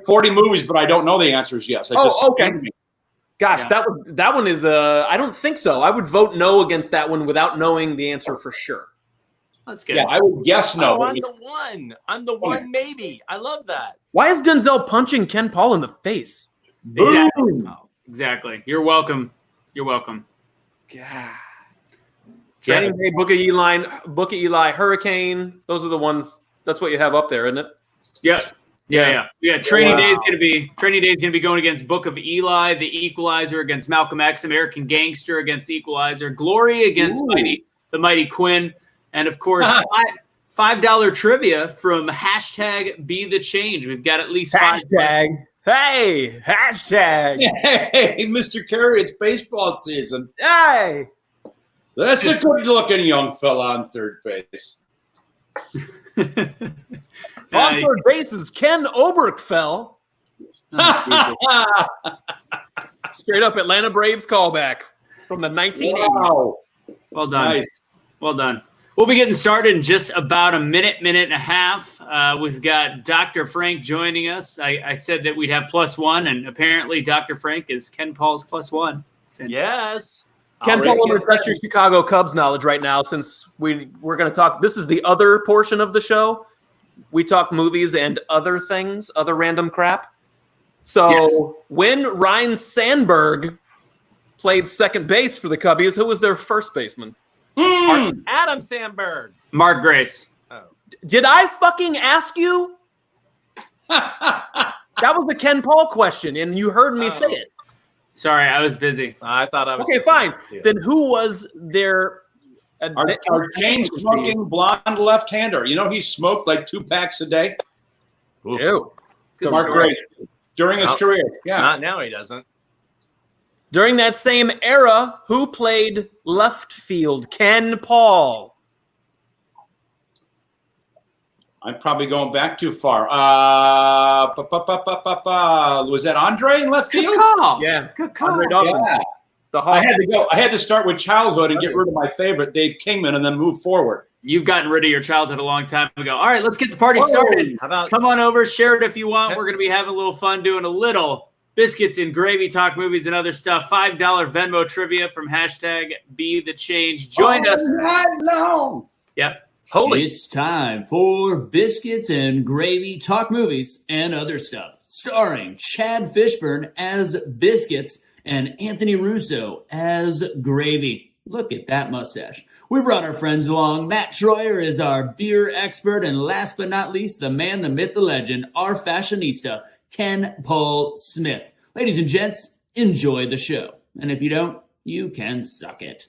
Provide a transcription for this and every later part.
40 movies, but I don't know the answer is yes. Okay. Gosh, yeah. that one is I don't think so. I would vote no against that one without knowing the answer for sure. That's good. Yeah, I would guess no. Oh, I'm the one maybe. I love that. Why is Denzel punching Ken Paul in the face? Exactly. Oh, exactly. You're welcome. God. Training Day, Book of Eli, Hurricane. Those are the ones. That's what you have up there, isn't it? Yep. Yeah. Training Day is gonna be going against Book of Eli, The Equalizer against Malcolm X, American Gangster against The Equalizer, Glory against the Mighty Quinn, and of course $5 trivia from hashtag Be the Change. We've got at least hashtag. Hey, hashtag. Hey, Mr. Curry, it's baseball season. Hey, that's a good-looking young fella on third base. On third base is Ken Oberkfell. Straight up Atlanta Braves callback from the 1980s. Wow. Well done. Nice. Well done. We'll be getting started in just about a minute and a half. We've got Dr. Frank joining us. I said that we'd have +1, and apparently Dr. Frank is Ken Paul's +1. Fantastic. Yes. Ken Paul, will refresh your Chicago Cubs knowledge right now, since we're going to talk. This is the other portion of the show. We talk movies and other things, other random crap. So when Ryne Sandberg played second base for the Cubbies, who was their first baseman? Adam Sandberg. Mark Grace. Oh. Did I fucking ask you? That was the Ken Paul question, and you heard me say it. Sorry, I was busy. I thought I was. Okay, fine. Then who was their... Our chain-smoking blonde left-hander. You know, he smoked like 2 packs a day. Ew. Mark Grace. During his career. Yeah. Not now, he doesn't. During that same era, who played left field? Ken Paul. I'm probably going back too far. Was that Andre in left field? Good call. Yeah. Good call. Andre Dawson. Yeah. I had to start with childhood and get rid of my favorite, Dave Kingman, and then move forward. You've gotten rid of your childhood a long time ago. All right, let's get the party started. Come on over, share it if you want. We're going to be having a little fun doing a little Biscuits and Gravy, talk movies and other stuff. $5 Venmo trivia from hashtag Be the Change. Join us. No. Yep. It's time for Biscuits and Gravy, talk movies and other stuff. Starring Chad Fishburne as Biscuits and Anthony Russo as Gravy. Look at that mustache. We brought our friends along. Matt Schroyer is our beer expert. And last but not least, the man, the myth, the legend, our fashionista, Ken Paul Smith. Ladies and gents, enjoy the show. And if you don't, you can suck it.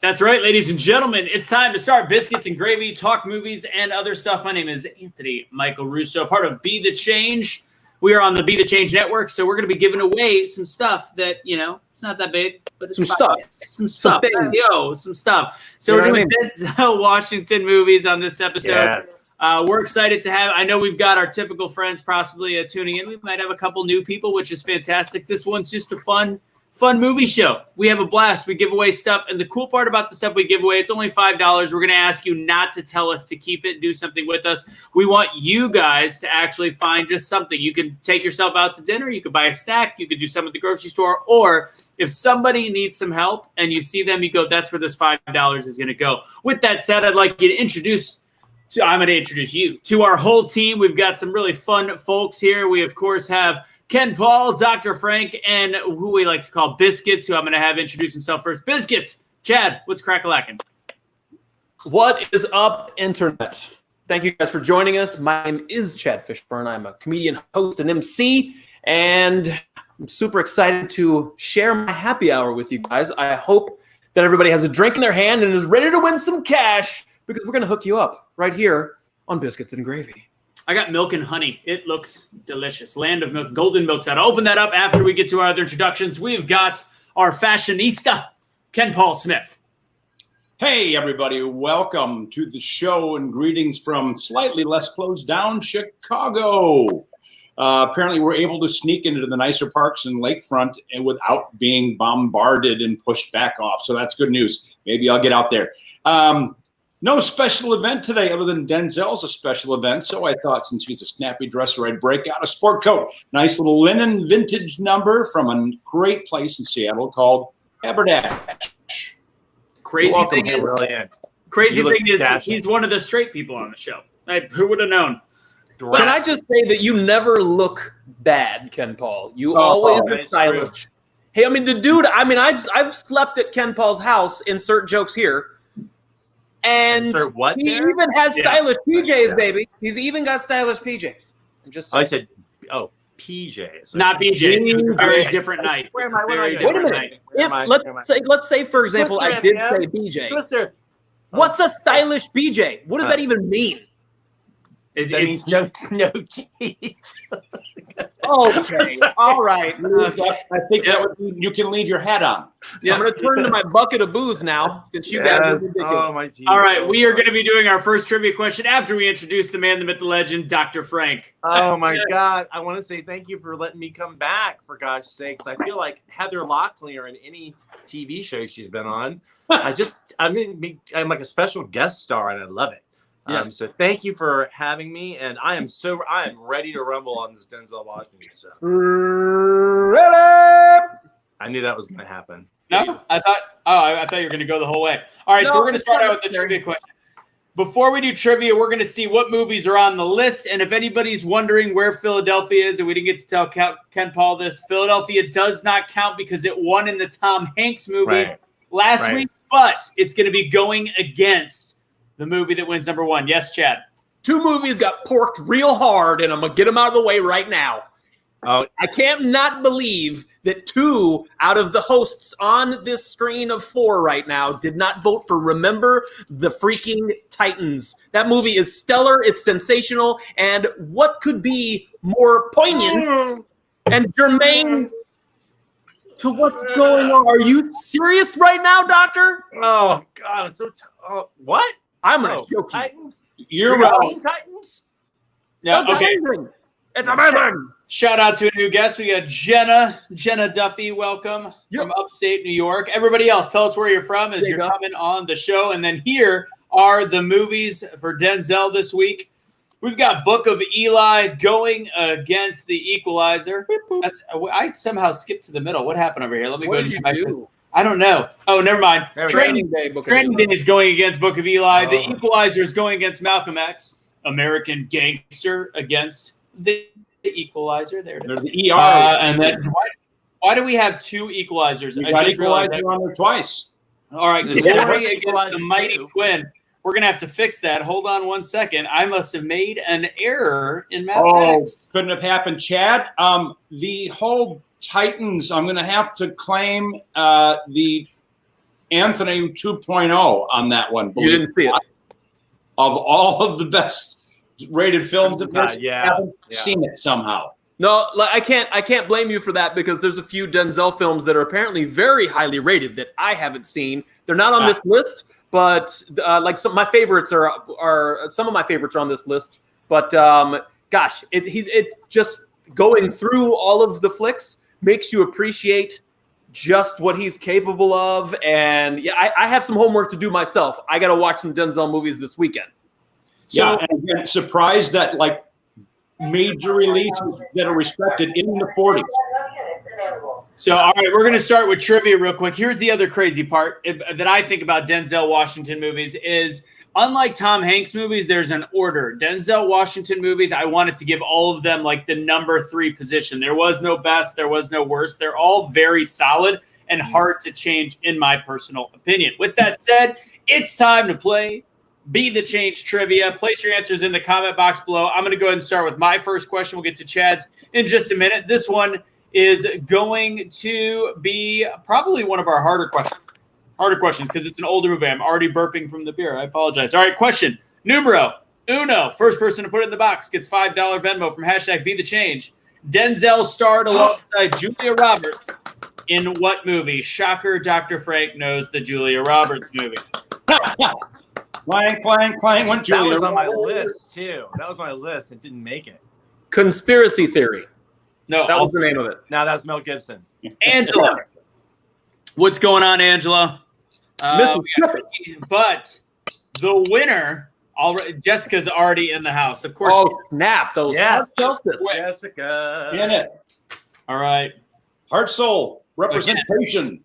That's right, ladies and gentlemen. It's time to start Biscuits and Gravy, talk movies and other stuff. My name is Anthony Michael Russo, part of Be the Change. We are on the Be the Change network, so we're going to be giving away some stuff that, it's not that big, but it's some stuff. Some stuff. Some stuff. So we're doing Denzel Washington movies on this episode. Yes. We're excited to have, I know we've got our typical friends possibly tuning in. We might have a couple new people, which is fantastic. This one's just a fun movie show. We have a blast. We give away stuff. And the cool part about the stuff we give away, it's only $5. We're going to ask you not to tell us to keep it, do something with us. We want you guys to actually find just something. You can take yourself out to dinner. You could buy a snack. You could do something at the grocery store. Or if somebody needs some help and you see them, you go, that's where this $5 is going to go. With that said, I'd like you to I'm going to introduce you to our whole team. We've got some really fun folks here. We, of course, have Ken Paul, Dr. Frank, and who we like to call Biscuits, who I'm going to have introduce himself first. Biscuits, Chad, what's crack-a-lackin'? What is up, Internet? Thank you guys for joining us. My name is Chad Fishburne. I'm a comedian, host, and MC, and I'm super excited to share my happy hour with you guys. I hope that everybody has a drink in their hand and is ready to win some cash, because we're going to hook you up right here on Biscuits and Gravy. I got milk and honey. It looks delicious. Land of milk, golden milk. I'll open that up after we get to our other introductions. We've got our fashionista, Ken Paul Smith. Hey, everybody. Welcome to the show and greetings from slightly less closed down Chicago. Apparently, we're able to sneak into the nicer parks and lakefront and without being bombarded and pushed back off. So that's good news. Maybe I'll get out there. No special event today other than Denzel's a special event. So I thought since he's a snappy dresser, I'd break out a sport coat. Nice little linen vintage number from a great place in Seattle called Haberdash. Crazy welcome, thing is, Brilliant. crazy You look thing is, dashing. he's one of the straight people on the show. Who would have known? Can I just say that you never look bad, Ken Paul? You Oh, always that look is stylish. Hey, I mean, the dude. I mean, I've slept at Ken Paul's house. Insert jokes here. And Insert what he there? even has Yeah. stylish PJs, Yeah. baby. He's even got stylish PJs. I'm just I saying. said, PJs. Not BJ. It's a very Okay. different night. Where am I? Where am I Very doing? Wait a different minute. night. Where If am I? Where am I? let's say for example, Twister, I did Anthony, say BJ. Twister. What's a stylish BJ? What does that even mean? That means no teeth. Okay, all right. I think that would mean you can leave your hat on. I'm going to turn to my bucket of booze now, since you guys are ridiculous. Oh my Jesus. All right, we are going to be doing our first trivia question after we introduce the man, the myth, the legend, Dr. Frank. Oh my God! I want to say thank you for letting me come back. For God's sakes, I feel like Heather Locklear in any TV show she's been on. I'm like a special guest star, and I love it. Yes. So thank you for having me, and I am ready to rumble on this Denzel Washington stuff. Ready? I knew that was going to happen. No, I thought you were going to go the whole way. All right, so No, we're going to start out with the trivia question. Before we do trivia, we're going to see what movies are on the list, and if anybody's wondering where Philadelphia is, and we didn't get to tell Ken Paul this, Philadelphia does not count because it won in the Tom Hanks movies last week, but it's going to be going against the movie that wins number one. Yes, Chad. Two movies got porked real hard, and I'm going to get them out of the way right now. Oh, I can't not believe that two out of the hosts on this screen of four right now did not vote for Remember the Freaking Titans. That movie is stellar. It's sensational. And what could be more poignant and germane to what's going on? Are you serious right now, Doctor? oh God! I'm so what? I'm going to joke you. Titans. You're Teen right. Titans. Yeah, It's okay. amazing. It's amazing. Shout out to a new guest. We got Jenna Duffy. Welcome from upstate New York. Everybody else, tell us where you're from as you're coming on the show. And then here are the movies for Denzel this week. We've got Book of Eli going against The Equalizer. I somehow skipped to the middle. What happened over here? Let me What go did to you my do? I don't know. Oh, never mind. Training Day. Book of Training Eli. Day is going against Book of Eli. Oh. The Equalizer is going against Malcolm X. American Gangster against The Equalizer. There it is. There's the ER. And then why do we have two Equalizers? You I got just realized Equalizer that. on there twice. All right, Yeah, Glory what's against Equalizer the Mighty 2? Quinn. We're going to have to fix that. Hold on one second. I must have made an error in Oh, mathematics. couldn't have happened, Chad. The whole Titans, I'm going to have to claim the Anthony 2.0 on that one. You didn't see it. Of all of the best rated films, I haven't Yeah. seen it somehow. No, like, I can't blame you for that because there's a few Denzel films that are apparently very highly rated that I haven't seen. They're not on this list, but like some of my favorites are some of my favorites are on this list. But gosh, it just going through all of the flicks makes you appreciate just what he's capable of. And yeah, I have some homework to do myself. I got to watch some Denzel movies this weekend. So, and again, surprised that like major releases that are respected in the 40s. So, all right, we're going to start with trivia real quick. Here's the other crazy part that I think about Denzel Washington movies is, unlike Tom Hanks movies, there's an order. Denzel Washington movies, I wanted to give all of them like the number 3 position. There was no best, there was no worst. They're all very solid and hard to change, in my personal opinion. With that said, it's time to play Be the Change Trivia. Place your answers in the comment box below. I'm going to go ahead and start with my first question. We'll get to Chad's in just a minute. This one is going to be probably one of our harder questions because it's an older movie. I'm already burping from the beer. I apologize. All right, question numero uno. First person to put it in the box gets $5 Venmo from hashtag Be the Change. Denzel starred alongside Julia Roberts in what movie? Shocker, Dr. Frank knows the Julia Roberts movie. Clang, clang, clang. Went That Julia was on my Roberts. list too. That was my list. It didn't make it. Conspiracy Theory. No, That was the name of it. Now that's Mel Gibson. Angela. What's going on, Angela? Mississippi. But The winner, already, Jessica's already in the house. Of course. Oh, snap. Those Yes, heart solstice. Jessica. In it. All right. Heart, soul, representation.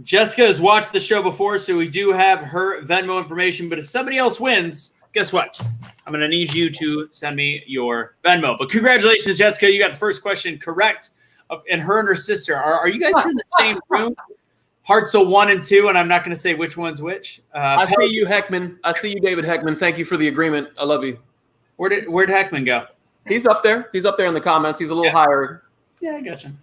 Jessica has watched the show before, so we do have her Venmo information. But if somebody else wins, guess what? I'm going to need you to send me your Venmo. But congratulations, Jessica. You got the first question correct. And her and her sister, are you guys in the same room? Hearts are 1 and 2, and I'm not going to say which one's which. I see you, Heckman. I see you, David Heckman. Thank you for the agreement. I love you. Where'd Heckman go? He's up there. He's up there in the comments. He's a little higher. Yeah, I gotcha.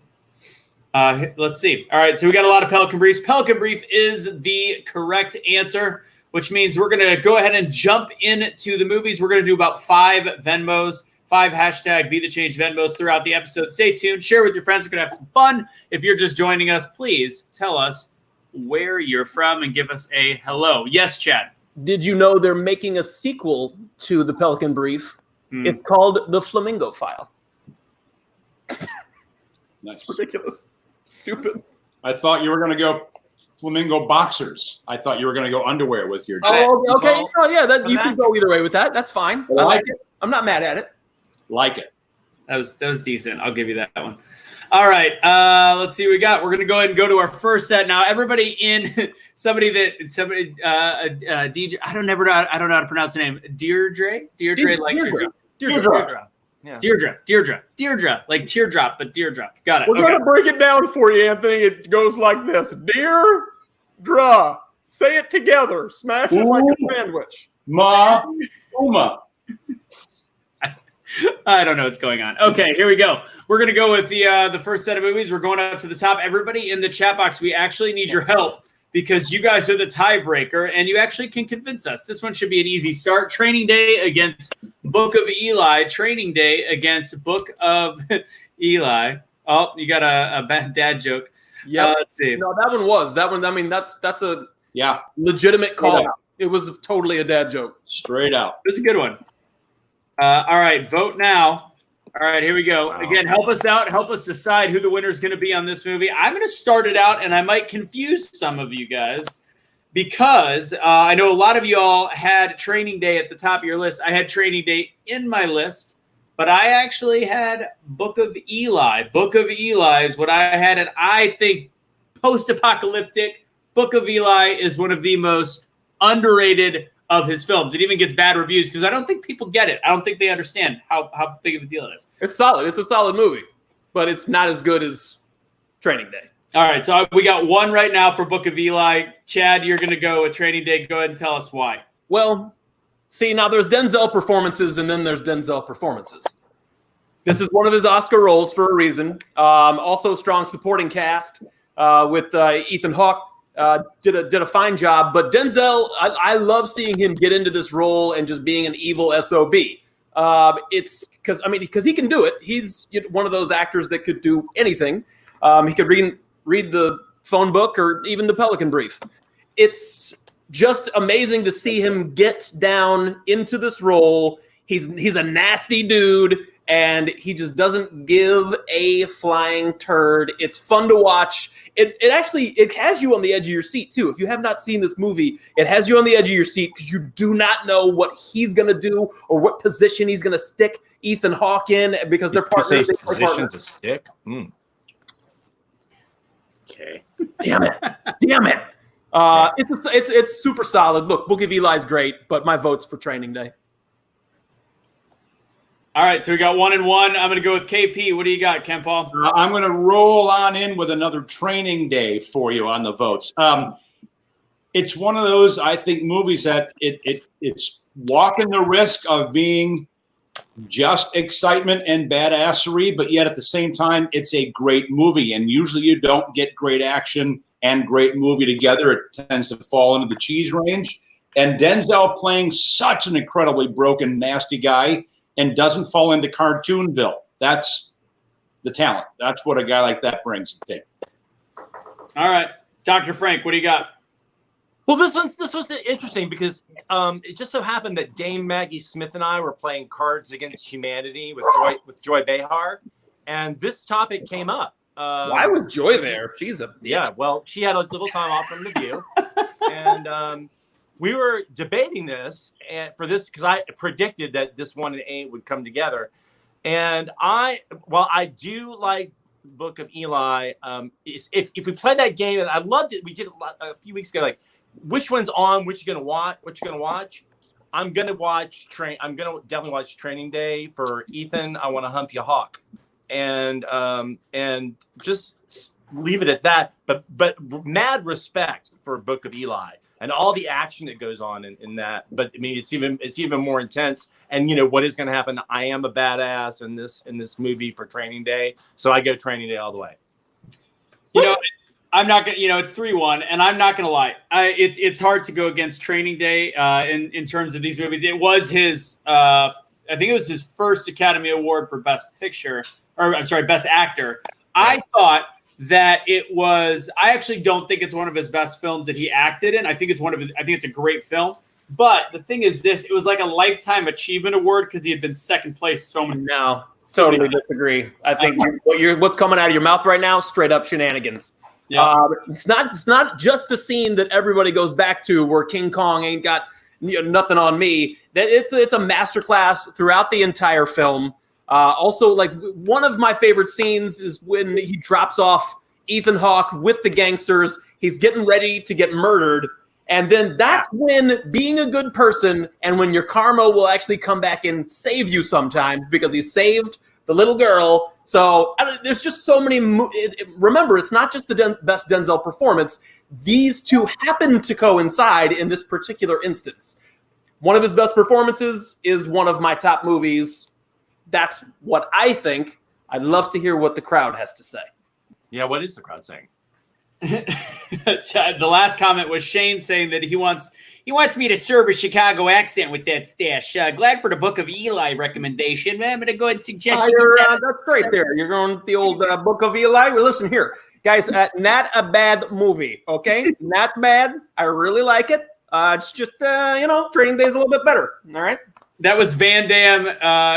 Let's see. All right, so we got a lot of Pelican Briefs. Pelican Brief is the correct answer, which means we're going to go ahead and jump into the movies. We're going to do about 5 Venmos, 5 hashtag Be The Change Venmos throughout the episode. Stay tuned. Share with your friends. We're going to have some fun. If you're just joining us, please tell us where you're from and give us a hello. Yes, Chad. Did you know they're making a sequel to the Pelican Brief? It's called The Flamingo File. Nice. It's ridiculous. Stupid. I thought you were going to go flamingo boxers. I thought you were going to go underwear with your. Oh, okay. Oh, yeah. You can go either way with that. That's fine. I like it. I'm not mad at it. Like it. That was decent. I'll give you that one. All right. Let's see what we got. We're going to go ahead and go to our first set now. Everybody DJ. I don't know how to pronounce the name. Deirdre likes your job. Deirdre. Yeah. Deirdre, like teardrop, but Deirdrop. Got it. We're going to break it down for you, Anthony. It goes like this. Deirdre. Say it together. Smash it like a sandwich. Uma. I don't know what's going on. Okay, here we go. We're going to go with the first set of movies. We're going up to the top. Everybody in the chat box, we actually need your help because you guys are the tiebreaker, and you actually can convince us. This one should be an easy start. Training Day against Book of Eli. Training Day against Book of Eli. Oh, you got a bad dad joke. Yeah. Let's see. No, that one was. That one, I mean, that's a legitimate call. Yeah. It was totally a dad joke. Straight out. This is a good one. All right, vote now. All right, here we go. Wow. Again, help us out. Help us decide who the winner is going to be on this movie. I'm going to start it out, and I might confuse some of you guys because I know a lot of you all had Training Day at the top of your list. I had Training Day in my list, but I actually had Book of Eli. Book of Eli is what I had, and I think post-apocalyptic Book of Eli is one of the most underrated of his films. It even gets bad reviews because I don't think people get it. I don't think they understand how big of a deal it is. It's solid. It's a solid movie, but it's not as good as Training Day. All right, so we got one right now for Book of Eli. Chad, you're going to go with Training Day. Go ahead and tell us why. Well, see, now there's Denzel performances, and then there's Denzel performances. This is one of his Oscar roles for a reason. Also, strong supporting cast with Ethan Hawke. Did a fine job, but Denzel, I love seeing him get into this role and just being an evil SOB. It's because he can do it. He's one of those actors that could do anything. He could read the phone book or even the Pelican Brief. It's just amazing to see him get down into this role. He's a nasty dude, and he just doesn't give a flying turd. It's fun to watch. It actually has you on the edge of your seat, too. If you have not seen this movie, it has you on the edge of your seat because you do not know what he's going to do or what position he's going to stick Ethan Hawke in because they're partners. Position to stick? Okay. Damn it. It's super solid. Look, Book of Eli's great, but my vote's for Training Day. All right, so we got 1 and 1. I'm going to go with KP. What do you got, Ken Paul? I'm going to roll on in with another Training Day for you on the votes. It's one of those, I think, movies that it's walking the risk of being just excitement and badassery, but yet at the same time, it's a great movie. And usually you don't get great action and great movie together. It tends to fall into the cheese range. And Denzel playing such an incredibly broken, nasty guy and doesn't fall into Cartoonville. That's the talent. That's what a guy like that brings to the table. All right. Dr. Frank, what do you got? Well, this was interesting because it just so happened that Dame Maggie Smith and I were playing Cards Against Humanity with Joy Behar, and this topic came up. Why was Joy there? She's a bitch. Yeah. Well, she had a little time off from The View, and we were debating this and for this because I predicted that this one and AINT would come together. And I do like Book of Eli. If we played that game, and I loved it, we did it a few weeks ago. Like, which one's on? Which you gonna watch? What you gonna watch? I'm gonna definitely watch Training Day for Ethan. I want to hump your hawk, and just leave it at that. But mad respect for Book of Eli and all the action that goes on in that. But I mean, it's even more intense. And what is going to happen? I am a badass in this movie for Training Day, so I go Training Day all the way. I'm not gonna. It's 3-1, and I'm not gonna lie. It's hard to go against Training Day in terms of these movies. It was his. I think it was his first Academy Award for Best Picture, or I'm sorry, Best Actor. I thought that it was. I actually don't think it's one of his best films that he acted in. I think it's I think it's a great film. But the thing is, it was like a Lifetime Achievement Award because he had been second place so many. No, totally disagree. I think what's coming out of your mouth right now, straight up shenanigans. Yeah. It's not just the scene that everybody goes back to where King Kong ain't got nothing on me. It's a masterclass throughout the entire film. Also, like one of my favorite scenes is when he drops off Ethan Hawke with the gangsters. He's getting ready to get murdered. And then that's when being a good person and when your karma will actually come back and save you sometimes because he saved the little girl. So there's just so many. Remember, it's not just the best Denzel performance. These two happen to coincide in this particular instance. One of his best performances is one of my top movies. That's what I think. I'd love to hear what the crowd has to say. Yeah, what is the crowd saying? The last comment was Shane saying that he wants me to serve a Chicago accent with that stash. Glad for the Book of Eli recommendation. I'm going to go ahead and suggest that's great there. You're going with the old Book of Eli. Well, listen here, guys, not a bad movie, okay? Not bad. I really like it. It's just, Training Day is a little bit better, all right? That was Van Damme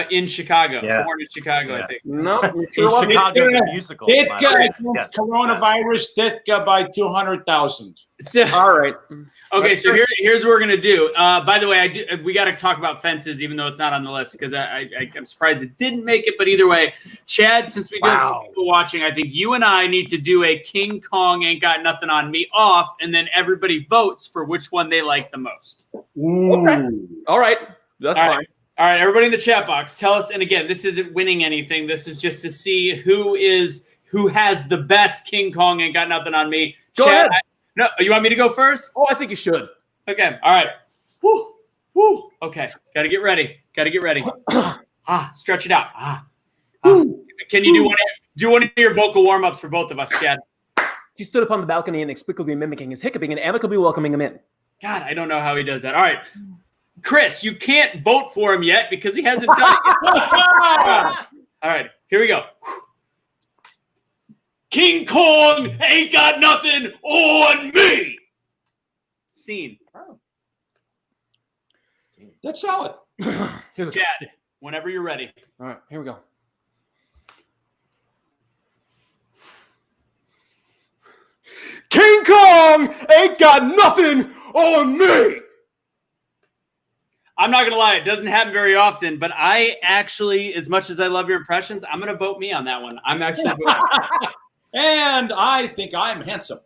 in Chicago. Yeah. Born in Chicago, I think. No, in Chicago, the musical. Coronavirus, Ditka by 200,000. So, all right. Okay, so here's what we're gonna do. By the way, we got to talk about Fences, even though it's not on the list, because I'm surprised it didn't make it. But either way, Chad, since we do have some people watching, I think you and I need to do a King Kong Ain't Got Nothing on Me off, and then everybody votes for which one they like the most. Okay. All right. That's fine. All right, everybody in the chat box, tell us. And again, this isn't winning anything. This is just to see who has the best King Kong Ain't Got Nothing on Me. Go ahead. No, you want me to go first? Oh, I think you should. Okay. All right. Woo. Okay. Got to get ready. Stretch it out. Can you do one of your vocal warm-ups for both of us, Chad? She stood upon the balcony and inexplicably mimicking his hiccuping and amicably welcoming him in. God, I don't know how he does that. All right. Chris, you can't vote for him yet because he hasn't done it yet. All right, here we go. King Kong ain't got nothing on me. Scene. That's solid. Chad, whenever you're ready. All right, here we go. King Kong ain't got nothing on me. I'm not going to lie. It doesn't happen very often, but I actually, as much as I love your impressions, I'm going to vote me on that one. I'm actually voting. And I think I'm handsome.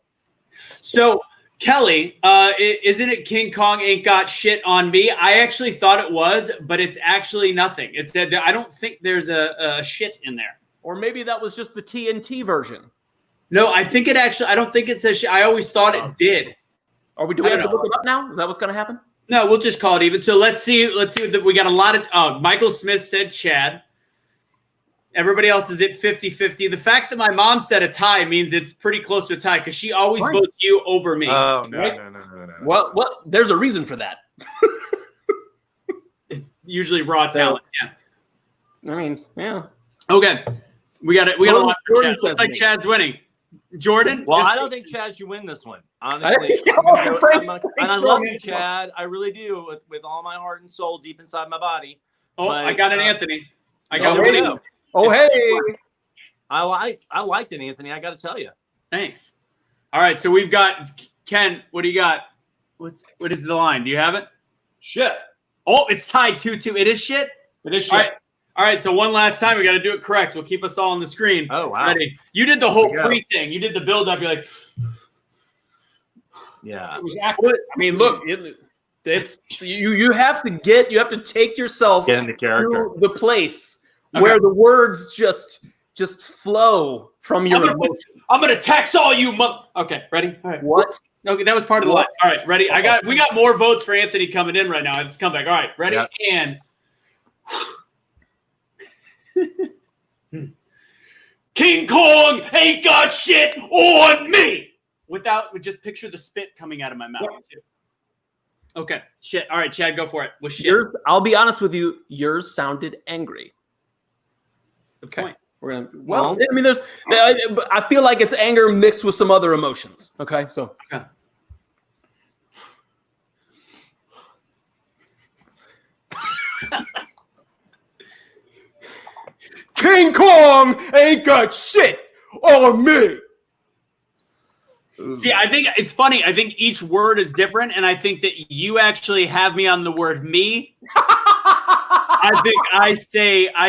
So, Kelly, isn't it King Kong Ain't Got Shit on Me? I actually thought it was, but it's actually nothing. It's that I don't think there's a shit in there. Or maybe that was just the TNT version. No, I think it actually, I don't think it says shit. I always thought it did. Do we have to look it up now? Is that what's going to happen? No, we'll just call it even. So let's see. We got a lot of. Michael Smith said Chad. Everybody else is at 50-50. The fact that my mom said a tie means it's pretty close to a tie because she always votes you over me. Oh no, right? no. Well, there's a reason for that. It's usually raw talent. Yeah. I mean, yeah. Okay, we got it. We got a lot for Jordan Chad. Looks like Chad's winning. Jordan? Well, I don't think Chad should win this one. Honestly, and I love you, Chad. I really do, with all my heart and soul, deep inside my body. Oh, but, I got an Anthony. I got one. one. Oh, hey! I liked it, Anthony. I got to tell you. Thanks. All right, so we've got Ken. What do you got? What is the line? Do you have it? Shit. Oh, it's tied 2-2. It is shit. It is shit. All right. So one last time, we got to do it correct. We'll keep us all on the screen. Oh, wow. Ready? You did the whole Here we go. pre thing. You did the build up. You're like, Yeah. It was accurate. I mean, look, it's you have to take yourself Get into character. to the place where the words just flow from your emotion. I'm gonna tax all you. Okay, ready? All right. What? Okay, that was part of the line. All right, ready? We got more votes for Anthony coming in right now. It's come back. All right, ready? Yep. And King Kong ain't got shit on me. Just picture the spit coming out of my mouth. Too. Okay, shit. All right, Chad, go for it. With shit. I'll be honest with you. Yours sounded angry. That's the point. We're gonna. Well, I mean, I feel like it's anger mixed with some other emotions. Okay, so. Okay. King Kong ain't got shit on me. See, I think it's funny. I think each word is different, and I think that you actually have me on the word me. I think I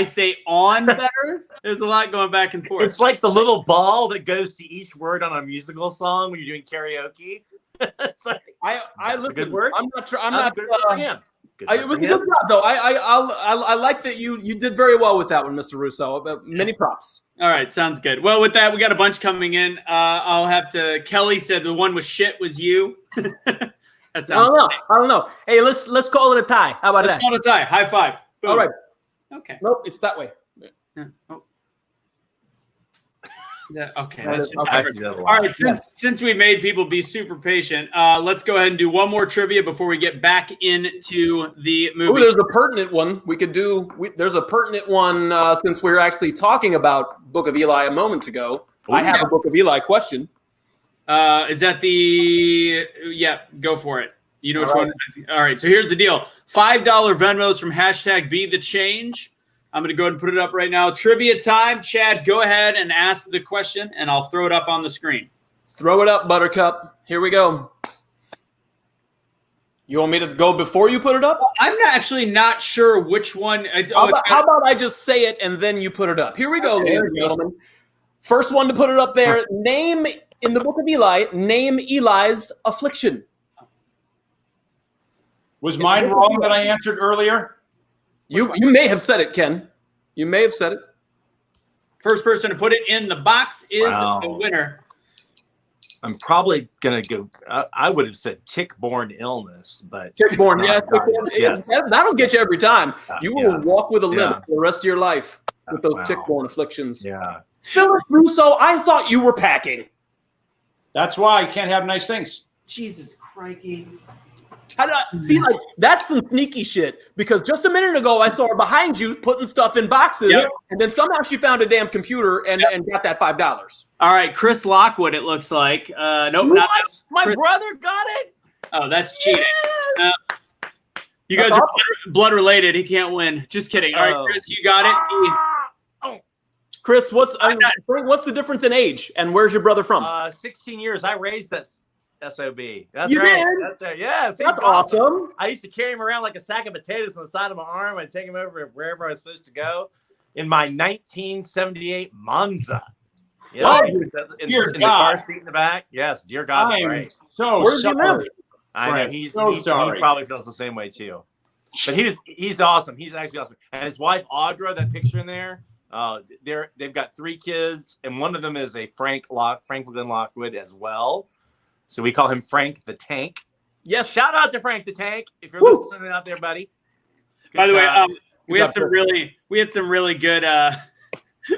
say on better. There's a lot going back and forth. It's like the little ball that goes to each word on a musical song when you're doing karaoke. It's like, I listen. Good word. I'm not. good for him. It was a good job, though. I like that you did very well with that one, Mr. Russo. Many props. All right, sounds good. Well, with that, we got a bunch coming in. I'll have to. Kelly said the one with shit was you. That sounds. I don't know. Hey, let's call it a tie. How about that? Call it a tie. High five. Boom. All right. Okay. Nope, it's that way. Yeah. Oh. Yeah, okay. That's That's just all right. Since we made people be super patient, let's go ahead and do one more trivia before we get back into the movie. Ooh, there's a pertinent one we could do. There's a pertinent one since we were actually talking about Book of Eli a moment ago. I have a Book of Eli question. Is that the? Yeah, go for it. You know which one? All right. So here's the deal: $5 Venmos from #BeTheChange. I'm going to go ahead and put it up right now. Trivia time. Chad, go ahead and ask the question, and I'll throw it up on the screen. Throw it up, Buttercup. Here we go. You want me to go before you put it up? I'm actually not sure which one. How about I just say it and then you put it up? Here we go, ladies and gentlemen. First one to put it up there. Name, in the Book of Eli, name Eli's affliction. Was mine wrong that I answered earlier? You may have said it, Ken. You may have said it. First person to put it in the box is the winner. I'm probably going to go. I would have said tick-borne illness, but tick-borne, yeah. Yes. That'll get you every time. You will walk with a limp for the rest of your life with those tick-borne afflictions. Yeah. Philip Russo, I thought you were packing. That's why I can't have nice things. Jesus crikey. See, like, that's some sneaky shit, because just a minute ago I saw her behind you putting stuff in boxes, and then somehow she found a damn computer and got that $5. All right, Chris Lockwood, it looks like. Nope, what? My brother got it? Oh, that's cheating. You guys are blood related. He can't win. Just kidding. All right, Chris, you got it. Chris, what's the difference in age, and where's your brother from? 16 years. I raised that SOB. That's you right. Did? That's right. Yes, that's awesome. I used to carry him around like a sack of potatoes on the side of my arm and take him over wherever I was supposed to go in my 1978 Monza. Yeah, in the car seat in the back. Yes, dear God, right. So where's he live? I know he probably feels the same way too. But he's awesome. He's actually awesome. And his wife Audra, that picture in there. They've got 3 kids, and one of them is a Franklin Lockwood as well. So we call him Frank the Tank. Yes. Shout out to Frank the Tank if you're listening out there, buddy. By the way, we had some really good.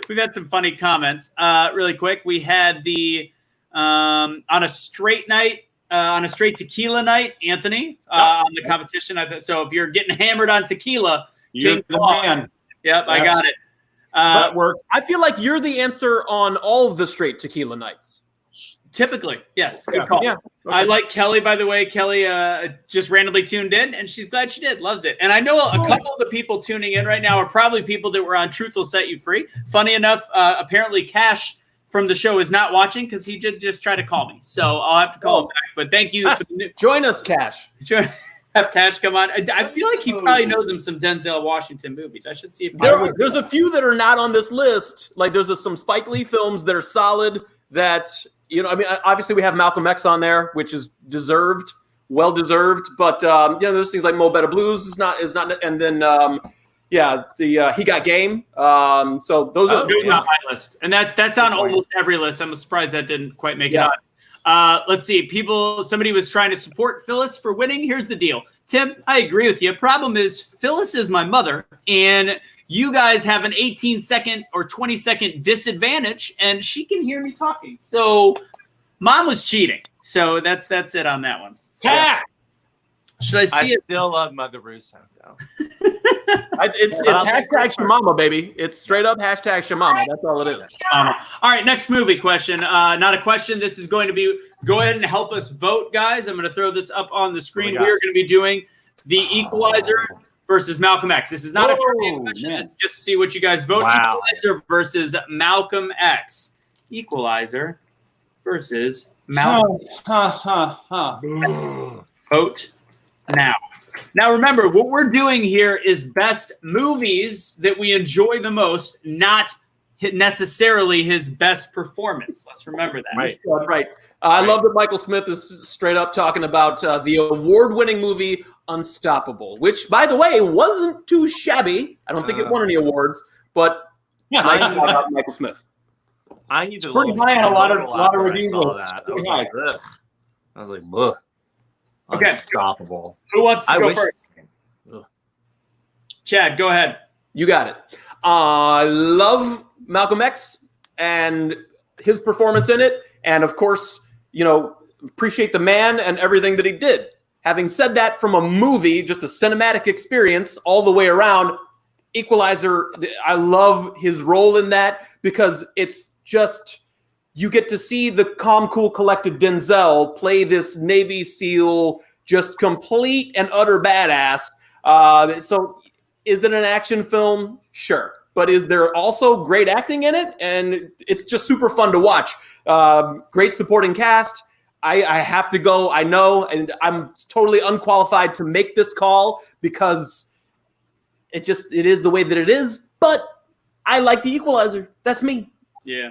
We've had some funny comments. Really quick, we had the on a straight tequila night, Anthony, on the competition. So if you're getting hammered on tequila, you're the man. Yep, I got it. That worked. I feel like you're the answer on all of the straight tequila nights. Typically, yes. Good call. Yeah. Okay. I like Kelly, by the way. Kelly just randomly tuned in, and she's glad she did. Loves it. And I know a couple of the people tuning in right now are probably people that were on Truth Will Set You Free. Funny enough, apparently Cash from the show is not watching because he did just try to call me. So I'll have to call him back. But thank you. For the Join us, Cash. have Cash come on. I feel like he probably knows him some Denzel Washington movies. I should see if There's a few that are not on this list. Like there's some Spike Lee films that are solid that, you know, I mean, obviously we have Malcolm X on there, which is deserved, well deserved. But, you know, there's things like Mo Better Blues is not, and then, He Got Game. So those are on my list. And that's on almost every list. I'm surprised that didn't quite make it on. Let's see. Somebody was trying to support Phyllis for winning. Here's the deal. Tim, I agree with you. Problem is Phyllis is my mother, and you guys have an 18-second or 20-second disadvantage, and she can hear me talking. So mom was cheating. So that's it on that one. Yeah. Should I see it? Still love Mother Russo, though. It's hashtag Shamama, baby. It's straight up hashtag Shamama. That's all it is. All right, next movie question. Not a question. This is going to be, go ahead and help us vote, guys. I'm going to throw this up on the screen. We are going to be doing The Equalizer versus Malcolm X. This is not a trivia question. It's just to see what you guys vote. Wow. Equalizer versus Malcolm X. Equalizer versus Malcolm X. Vote now. Now, remember, what we're doing here is best movies that we enjoy the most, not necessarily his best performance. Let's remember that. Right. I love that Michael Smith is straight up talking about the award-winning movie Unstoppable, which, by the way, wasn't too shabby. I don't think it won any awards, but Michael Smith. I need to pretty high on a lot of reviews. I saw that. I was like, ugh. I was like, ugh. Okay. Unstoppable. Who wants to go first? Chad, go ahead. You got it. I love Malcolm X and his performance in it. And, of course, you know, appreciate the man and everything that he did. Having said that, from a movie, just a cinematic experience all the way around, Equalizer, I love his role in that because it's just, you get to see the calm, cool, collected Denzel play this Navy SEAL, just complete and utter badass. So is it an action film? Sure. But is there also great acting in it? And it's just super fun to watch. Great supporting cast. I have to go, I know, and I'm totally unqualified to make this call because it is the way that it is. But I like The Equalizer. That's me. Yeah.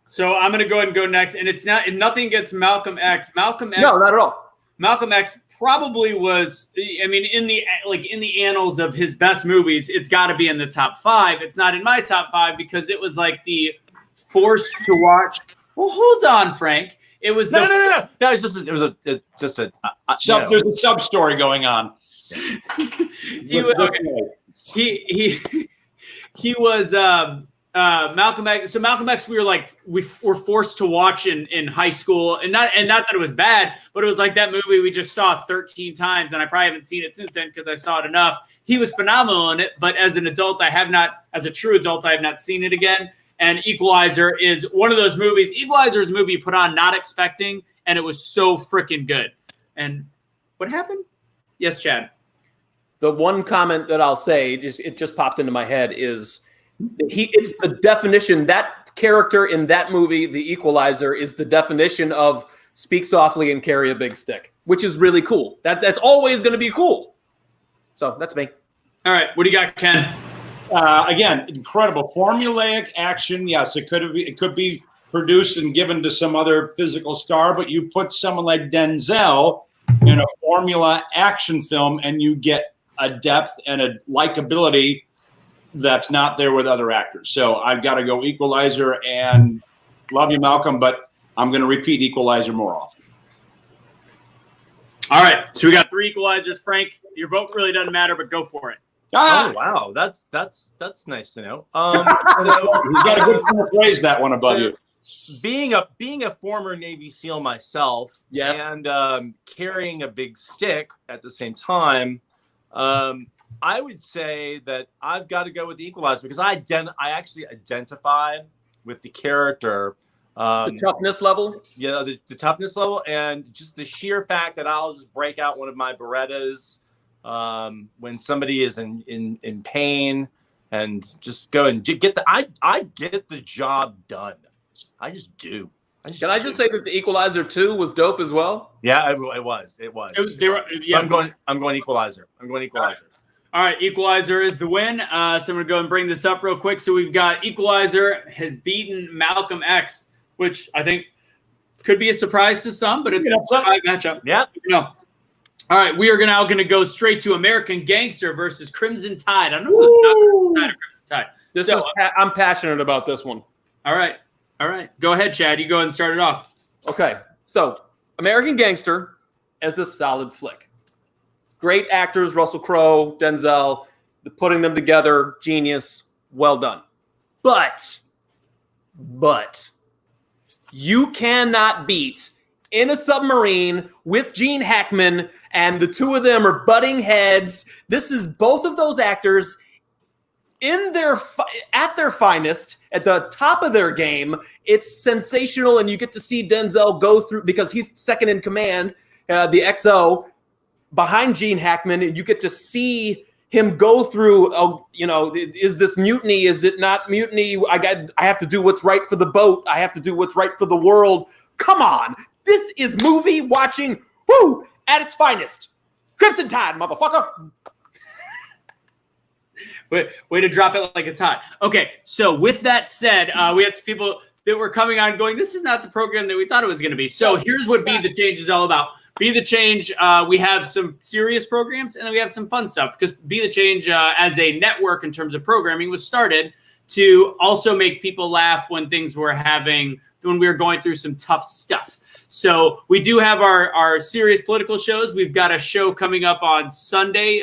So I'm going to go ahead and go next. And it's nothing against Malcolm X. Malcolm X. No, not at all. Malcolm X probably was, I mean, in the annals of his best movies, it's got to be in the top 5. It's not in my top 5 because it was like the forced to watch. Well, hold on, Frank. It was no. That was just a There's a sub story going on. He was Malcolm X. So Malcolm X, we were forced to watch in high school, and not that it was bad, but it was like that movie we just saw 13 times, and I probably haven't seen it since then because I saw it enough. He was phenomenal in it, but as an adult, as a true adult, I have not seen it again. And Equalizer is one of those movies. Equalizer is a movie you put on not expecting, and it was so freaking good. And what happened? Yes, Chad. The one comment that I'll say, it just popped into my head, is it's the definition, that character in that movie, The Equalizer, is the definition of speak softly and carry a big stick, which is really cool. That's always going to be cool. So that's me. All right. What do you got, Ken? Again, incredible formulaic action. Yes, it could be produced and given to some other physical star, but you put someone like Denzel in a formula action film, and you get a depth and a likability that's not there with other actors. So I've got to go Equalizer, and love you, Malcolm, but I'm going to repeat Equalizer more often. All right. So we got 3 Equalizers. Frank, your vote really doesn't matter, but go for it. Oh wow, that's nice to know. So he's got a good phrase, that one above you. Being a former Navy SEAL myself, yes, and carrying a big stick at the same time, I would say that I've got to go with the Equalizer because I actually identify with the character. The toughness level? Yeah, the toughness level, and just the sheer fact that I'll just break out one of my Berettas when somebody is in pain and just go and get I get the job done. I just do. Can I just say that the Equalizer 2 was dope as well? Yeah, it was. Yeah. I'm going Equalizer. All right, Equalizer is the win. So I'm going to go and bring this up real quick. So we've got Equalizer has beaten Malcolm X, which I think could be a surprise to some, but it's a matchup. Yeah. No. All right, we are now going to go straight to American Gangster versus Crimson Tide. I don't know if Tide or Crimson Tide. I'm passionate about this one. All right. Go ahead, Chad. You go ahead and start it off. Okay, so American Gangster is a solid flick. Great actors, Russell Crowe, Denzel, putting them together, genius, well done. But you cannot beat In a Submarine with Gene Hackman, and the two of them are butting heads. This is both of those actors at their finest, at the top of their game. It's sensational, and you get to see Denzel go through, because he's second in command, the XO, behind Gene Hackman, and you get to see him go through, is this mutiny? Is it not mutiny? I have to do what's right for the boat. I have to do what's right for the world. Come on. This is movie watching, at its finest. Crimson Tide, motherfucker. Way to drop it like it's hot. Okay, so with that said, we had some people that were coming on going, this is not the program that we thought it was going to be. So here's what Be the Change is all about. Be the Change, we have some serious programs, and then we have some fun stuff, because Be the Change as a network in terms of programming was started to also make people laugh when we were going through some tough stuff. So we do have our serious political shows. We've got a show coming up on Sunday,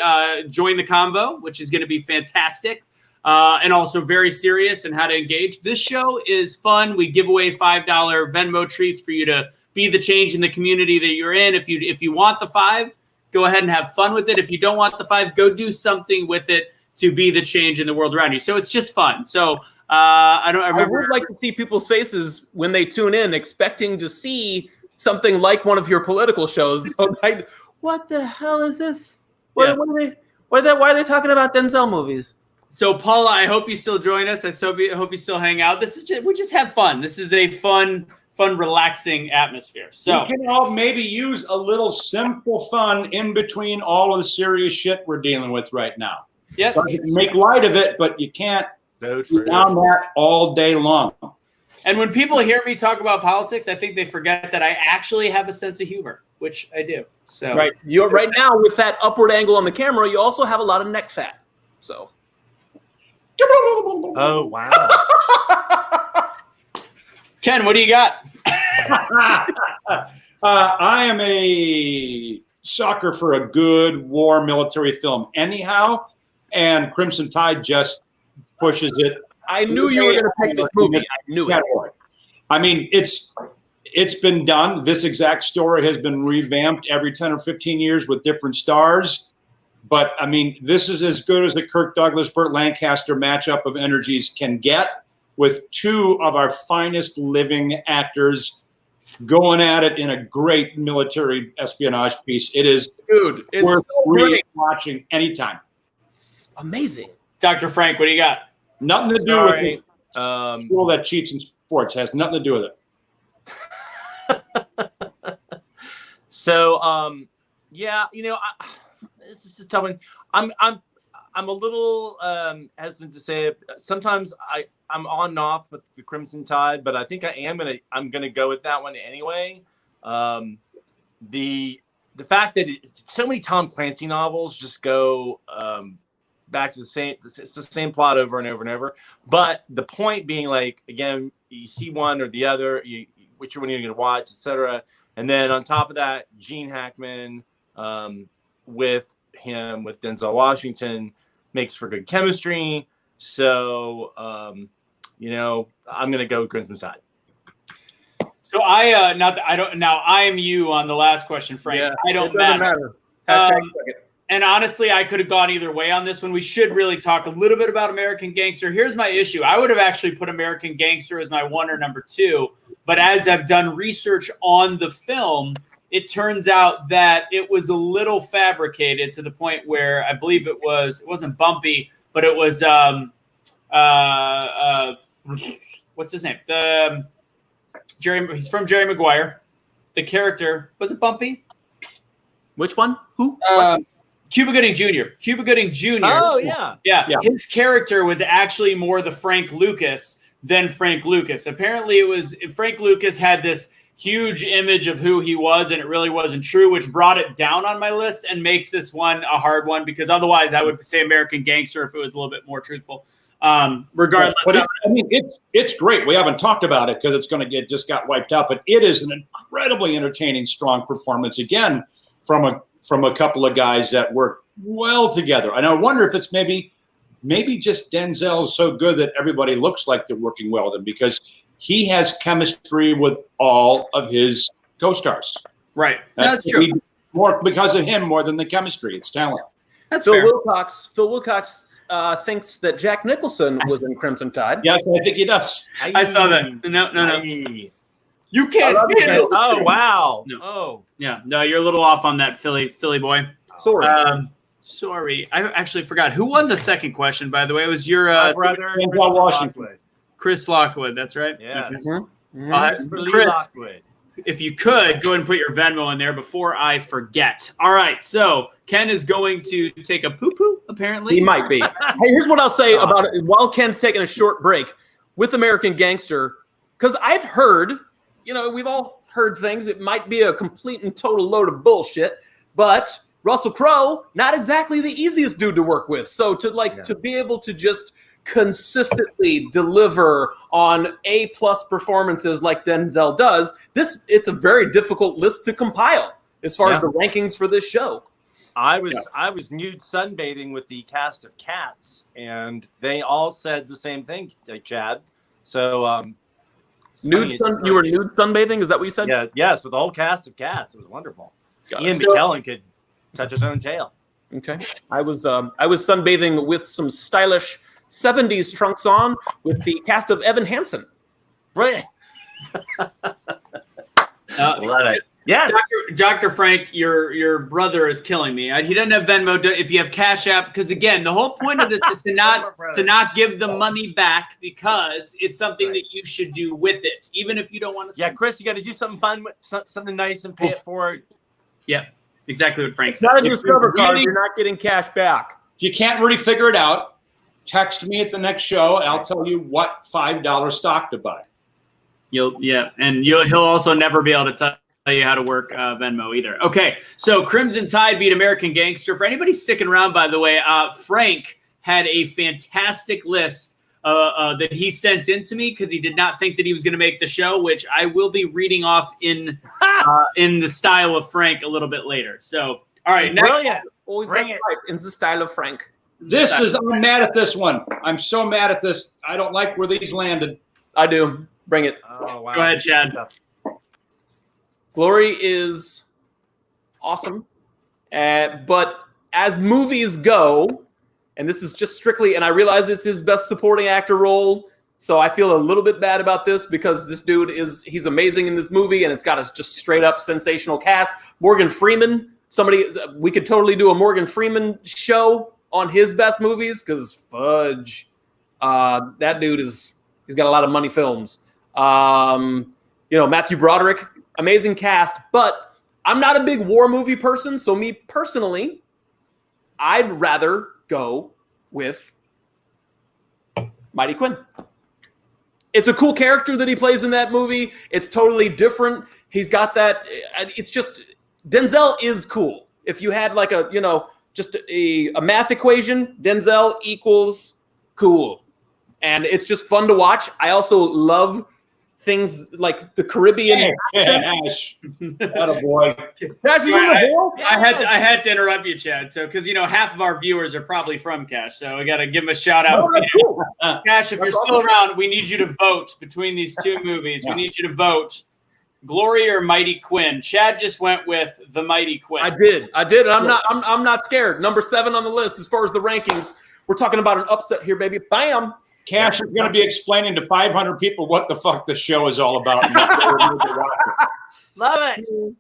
Join the Convo, which is going to be fantastic, and also very serious and how to engage. This show is fun. We give away $5 Venmo treats for you to be the change in the community that you're in. If you want the $5, go ahead and have fun with it. If you don't want the $5, go do something with it to be the change in the world around you. So it's just fun. So I would like to see people's faces when they tune in, expecting to see something like one of your political shows. Like, what the hell is this? Why are they talking about Denzel movies? So Paula, I hope you still join us. I hope you still hang out. We just have fun. This is a fun, relaxing atmosphere. So we can all maybe use a little simple fun in between all of the serious shit we're dealing with right now. Yep. You can make light of it, but you can't be down that all day long. And when people hear me talk about politics, I think they forget that I actually have a sense of humor, which I do. So right now with that upward angle on the camera, you also have a lot of neck fat. So. Oh wow. Ken, what do you got? I am a sucker for a good war military film anyhow, and Crimson Tide just pushes it. I knew you were going to pick this movie. I knew it. I mean, it's been done. This exact story has been revamped every 10 or 15 years with different stars. But, I mean, this is as good as a Kirk Douglas, Burt Lancaster matchup of energies can get, with two of our finest living actors going at it in a great military espionage piece. It is worth watching anytime. It's amazing. Dr. Frank, what do you got? Nothing to do with it. School that cheats in sports has nothing to do with it. So, yeah, it's just a tough one. I'm a little hesitant to say it. Sometimes I'm on and off with the Crimson Tide, but I think I'm gonna go with that one anyway. The fact that so many Tom Clancy novels just go back to it's the same plot over and over and over. But the point being, like, again, you see one or the other, which one you're going to watch, etc. And then on top of that, Gene Hackman with Denzel Washington makes for good chemistry. So, I'm going to go with Crimson Tide. So I am you on the last question, Frank. Yeah, I don't matter. And honestly, I could have gone either way on this one. We should really talk a little bit about American Gangster. Here's my issue. I would have actually put American Gangster as my 1 or number 2. But as I've done research on the film, it turns out that it was a little fabricated to the point where I believe it wasn't Bumpy, but it was, what's his name? He's from Jerry Maguire. The character, was it Bumpy? Which one? Who? Cuba Gooding Jr. Cuba Gooding Jr. Oh, yeah. Yeah. His character was actually more the Frank Lucas than Frank Lucas. Apparently, Frank Lucas had this huge image of who he was, and it really wasn't true, which brought it down on my list and makes this one a hard one, because otherwise I would say American Gangster if it was a little bit more truthful. Regardless, but it's great. We haven't talked about it because it's going to just got wiped out, but it is an incredibly entertaining, strong performance again from a couple of guys that work well together. And I wonder if it's maybe just Denzel's so good that everybody looks like they're working well with him, because he has chemistry with all of his co-stars. Right. That's true. More because of him more than the chemistry. It's talent. That's Phil fair. Wilcox thinks that Jack Nicholson was in Crimson Tide. Yes, I think he does. I saw that. No. You can't. Oh, wow. No. Oh. Yeah. No, you're a little off on that, Philly boy. Sorry. Sorry. I actually forgot. Who won the second question, by the way? It was your brother, Denzel Washington. Chris Lockwood. That's right. Yes. Chris, Lockwood. if you could, go ahead and put your Venmo in there before I forget. All right. So Ken is going to take a poo-poo, apparently. He might be. Hey, here's what I'll say about it. While Ken's taking a short break with American Gangster, because I've heard, we've all heard things. It might be a complete and total load of bullshit, but Russell Crowe, not exactly the easiest dude to work with. So to be able to just consistently deliver on A+ performances like Denzel does, it's a very difficult list to compile as far as the rankings for this show. I was nude sunbathing with the cast of Cats, and they all said the same thing, Chad. So you were nude sunbathing? Is that what you said? Yeah, yes, with the whole cast of Cats. It was wonderful. Got Ian it. McKellen could touch his own tail. Okay. I was sunbathing with some stylish 70s trunks on with the cast of Evan Hansen. Right. Love it. Yes. Dr. Frank, your brother is killing me. He doesn't have Venmo. If you have Cash App, because again, the whole point of this is to not give the money back, because it's something that you should do with it, even if you don't want to. Yeah, Chris, you got to do something fun, something nice, and pay it forward. Yeah, exactly what Frank It's said. not a Discover card. You're not getting cash back. If you can't really figure it out, text me at the next show. I'll tell you what $5 stock to buy. He'll also never be able to tell you how to work Venmo either. Okay, so Crimson Tide beat American Gangster. For anybody sticking around, by the way, Frank had a fantastic list that he sent in to me because he did not think that he was going to make the show, which I will be reading off in the style of Frank a little bit later. So, all right, next. Always Bring it. right, in the style of Frank. I'm mad at this one. I'm so mad at this. I don't like where these landed. I do. Bring it. Oh, wow. Go ahead, Chad. Glory is awesome. But as movies go, and this is just strictly, and I realize it's his best supporting actor role, so I feel a little bit bad about this because this dude he's amazing in this movie, and it's got a just straight up sensational cast. Morgan Freeman, we could totally do a Morgan Freeman show on his best movies, because fudge, that dude he's got a lot of money films. Matthew Broderick, amazing cast, but I'm not a big war movie person. So me personally, I'd rather go with Mighty Quinn. It's a cool character that he plays in that movie. It's totally different. He's got that. It's just, Denzel is cool. If you had like just a math equation, Denzel equals cool. And it's just fun to watch. I also love things like the Caribbean. Ash. Attaboy. I had to interrupt you, Chad. So, because half of our viewers are probably from Cash, so I got to give him a shout out. Oh, that's cool. Cash, if you're still around, we need you to vote between these two movies. We need you to vote Glory or Mighty Quinn. Chad just went with the Mighty Quinn. I did. I'm not scared. Number 7 on the list as far as the rankings. We're talking about an upset here, baby. Bam. Cash is going to be explaining to 500 people what the fuck the show is all about. Love it.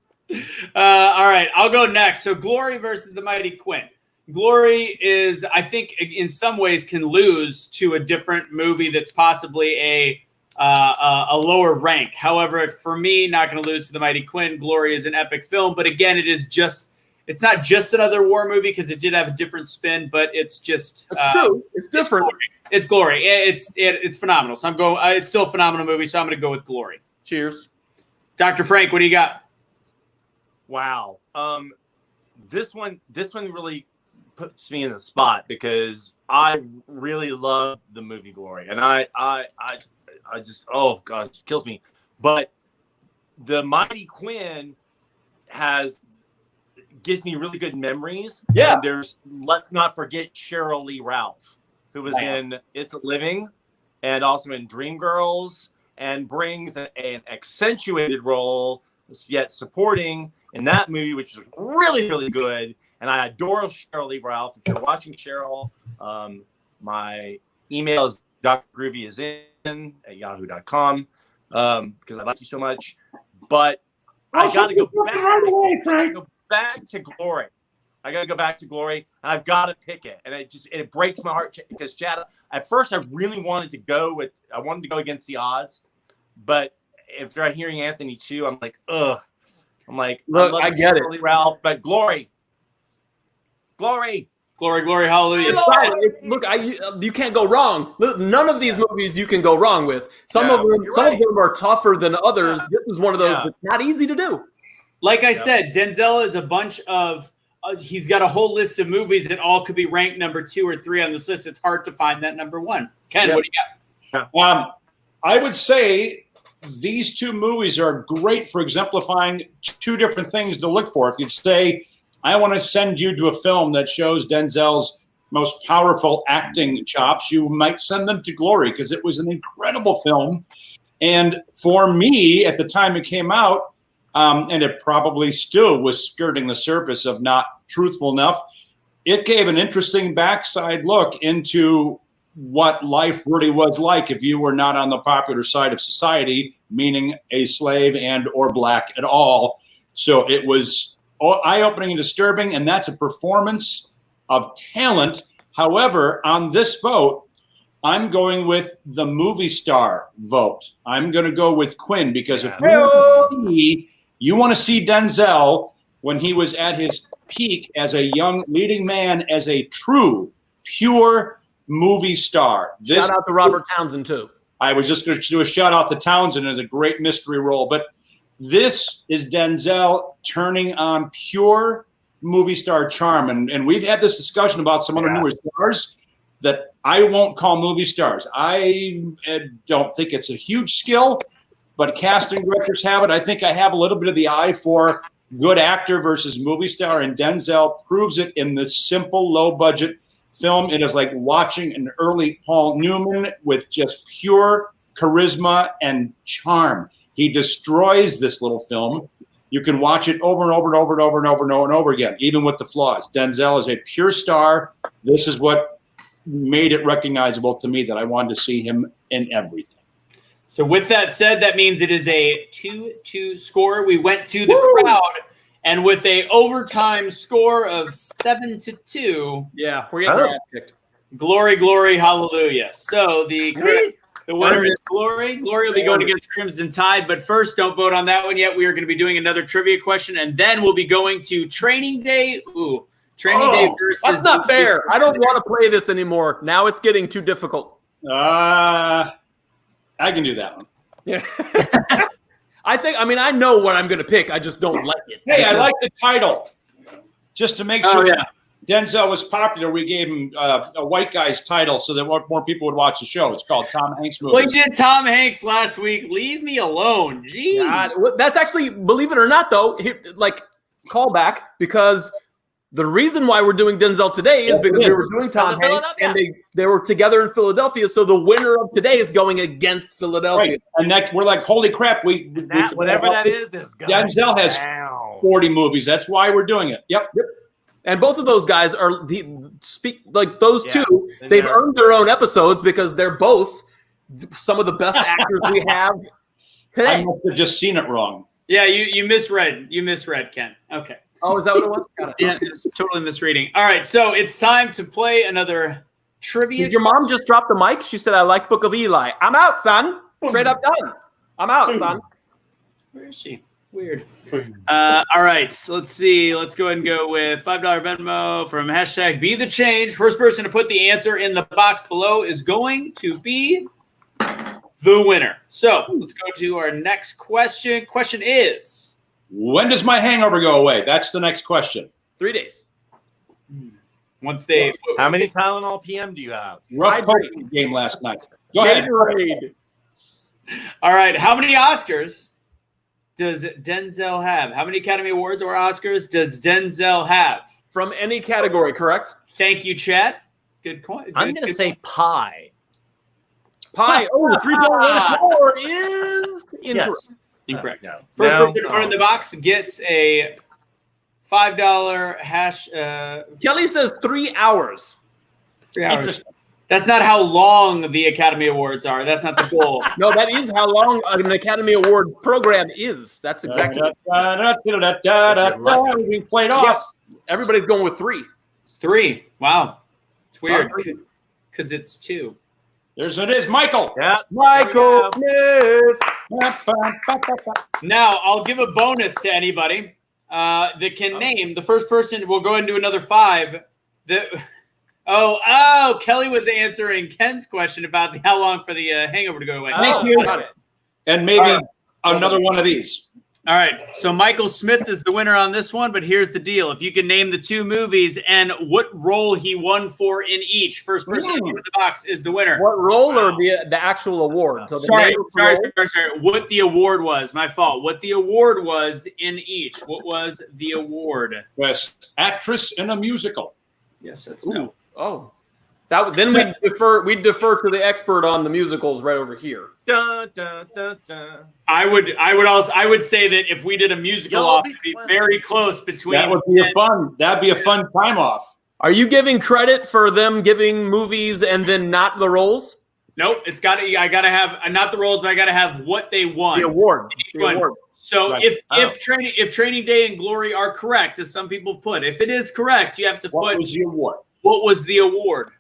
All right, I'll go next. So Glory versus the Mighty Quinn. Glory is, I think, in some ways can lose to a different movie that's possibly a lower rank. However, for me, not going to lose to The Mighty Quinn. Glory is an epic film, but again, it's not just another war movie because it did have a different spin, but it's just true. It's different. It's Glory. It's phenomenal. So it's still a phenomenal movie. So I'm going to go with Glory. Cheers. Dr. Frank, what do you got? Wow. This one really puts me in the spot because I really love the movie Glory, and I just, oh gosh, it kills me. But The Mighty Quinn gives me really good memories. Yeah. And let's not forget Cheryl Lee Ralph, who was in It's a Living and also in Dreamgirls, and brings an accentuated role, yet supporting in that movie, which is really, really good. And I adore Cheryl Lee Ralph. If you're watching Cheryl, my email is drgroovyisin@yahoo.com because I like you so much. But I got to go back to Glory. I got to go back to Glory, and I've got to pick it. And it breaks my heart because Chad, at first I really wanted to go against the odds, but after hearing Anthony too, I'm like, ugh. I'm like, look, I get Shirley Ralph, but Glory, hallelujah. Look, you can't go wrong. None of these movies you can go wrong with. Some of them are tougher than others. This is one of those that's not easy to do. Like I said, Denzel is a bunch of he's got a whole list of movies that all could be ranked number 2 or 3 on this list. It's hard to find that number 1. Ken, what do you got? I would say these 2 movies are great for exemplifying 2 different things to look for. If you'd say, I want to send you to a film that shows Denzel's most powerful acting chops, you might send them to Glory because it was an incredible film. And for me, at the time it came out, and it probably still was skirting the surface of not truthful enough, it gave an interesting backside look into what life really was like if you were not on the popular side of society, meaning a slave and or black at all. So it was eye-opening and disturbing, and that's a performance of talent. However, on this vote, I'm going with the movie star vote. I'm going to go with Quinn because if you want to see Denzel when he was at his peak as a young leading man, as a true, pure movie star. Shout out to Robert Townsend, too. I was just going to do a shout out to Townsend as a great mystery role. But this is Denzel turning on pure movie star charm. And we've had this discussion about some other newer stars that I won't call movie stars. I don't think it's a huge skill, but casting directors have it. I think I have a little bit of the eye for good actor versus movie star, and Denzel proves it in this simple, low-budget film. It is like watching an early Paul Newman with just pure charisma and charm. He destroys this little film. You can watch it over and over and over and over and over and over and over again, even with the flaws. Denzel is a pure star. This is what made it recognizable to me that I wanted to see him in everything. So with that said, that means it is a 2-2 score. We went to the crowd, and with a overtime score of 7-2. Yeah, we're getting kicked. Glory, hallelujah. So the winner is Glory. Glory will be going against Crimson Tide. But first, don't vote on that one yet. We are going to be doing another trivia question, and then we'll be going to Training Day. Training Day versus. That's not fair. I don't want to play this anymore. Now it's getting too difficult. I can do that one. Yeah. I know what I'm going to pick. I just don't like it. Hey, I like the title. Just to make sure Denzel was popular, we gave him a white guy's title so that more people would watch the show. It's called Tom Hanks Movies. We did Tom Hanks last week. Leave me alone. Jeez. God, that's actually, believe it or not, though, call back, because the reason why we're doing Denzel today is because we were doing Tom Hanks, and they were together in Philadelphia, so the winner of today is going against Philadelphia. Right. And next, we're like, holy crap, whatever that is Denzel has 40 movies. That's why we're doing it. Yep. And both of those guys are those two. They've earned their own episodes because they're both some of the best actors we have today. I must have just seen it wrong. Yeah, you misread. You misread, Ken. Okay. Oh, is that what it was? Yeah, it's totally misreading. All right, so it's time to play another trivia. Did your mom just drop the mic? She said, I like Book of Eli. I'm out, son. Straight up done. I'm out, son. Where is she? Weird. All right. So let's see. Let's go ahead and go with $5 Venmo from hashtag Be the Change. First person to put the answer in the box below is going to be the winner. So let's go to our next question. Question is, when does my hangover go away? That's the next question. 3 days. once they How many Tylenol PM do you have? Rough poker game last night. Go ahead. All right. How many Oscars does Denzel have? How many Academy Awards or Oscars does Denzel have? From any category, correct? Thank you, chat. Good point. I'm going to say pie. Pie. Oh, the 3.14 is incorrect. Yes. Incorrect. No. First No. person to put in the box gets a $5 hash. Kelly says 3 hours. 3 hours. Interesting. That's not how long the Academy Awards are. That's not the goal. No, that is how long an Academy Award program is. That's exactly. Being played off. Yes. Everybody's going with 3. 3. Wow. It's weird because it's 2. There's it is, Michael. Yeah. Michael Smith. Now, I'll give a bonus to anybody that can name. The first person, we'll go ahead and do another 5. Kelly was answering Ken's question about how long for the hangover to go away. Thank you. Got it. And maybe another one of these. All right. So Michael Smith is the winner on this one, but here's the deal. If you can name the 2 movies and what role he won for in each, first person to put the box is the winner. What role or the actual award? So the Sorry. role? What the award was. My fault. What the award was in each. What was the award? Best actress in a musical. Yes, that's no. Oh, then we'd defer to the expert on the musicals right over here. Dun, dun, dun, dun. I would say that if we did a musical off, it'd be very close between. That'd be a fun time off. Are you giving credit for them giving movies and then not the roles? Nope, I gotta have not the roles, but I gotta have what they won. The award. So Right. if Training Day and Glory are correct, as some people put, if it is correct, you have to What put was the award? what was the award?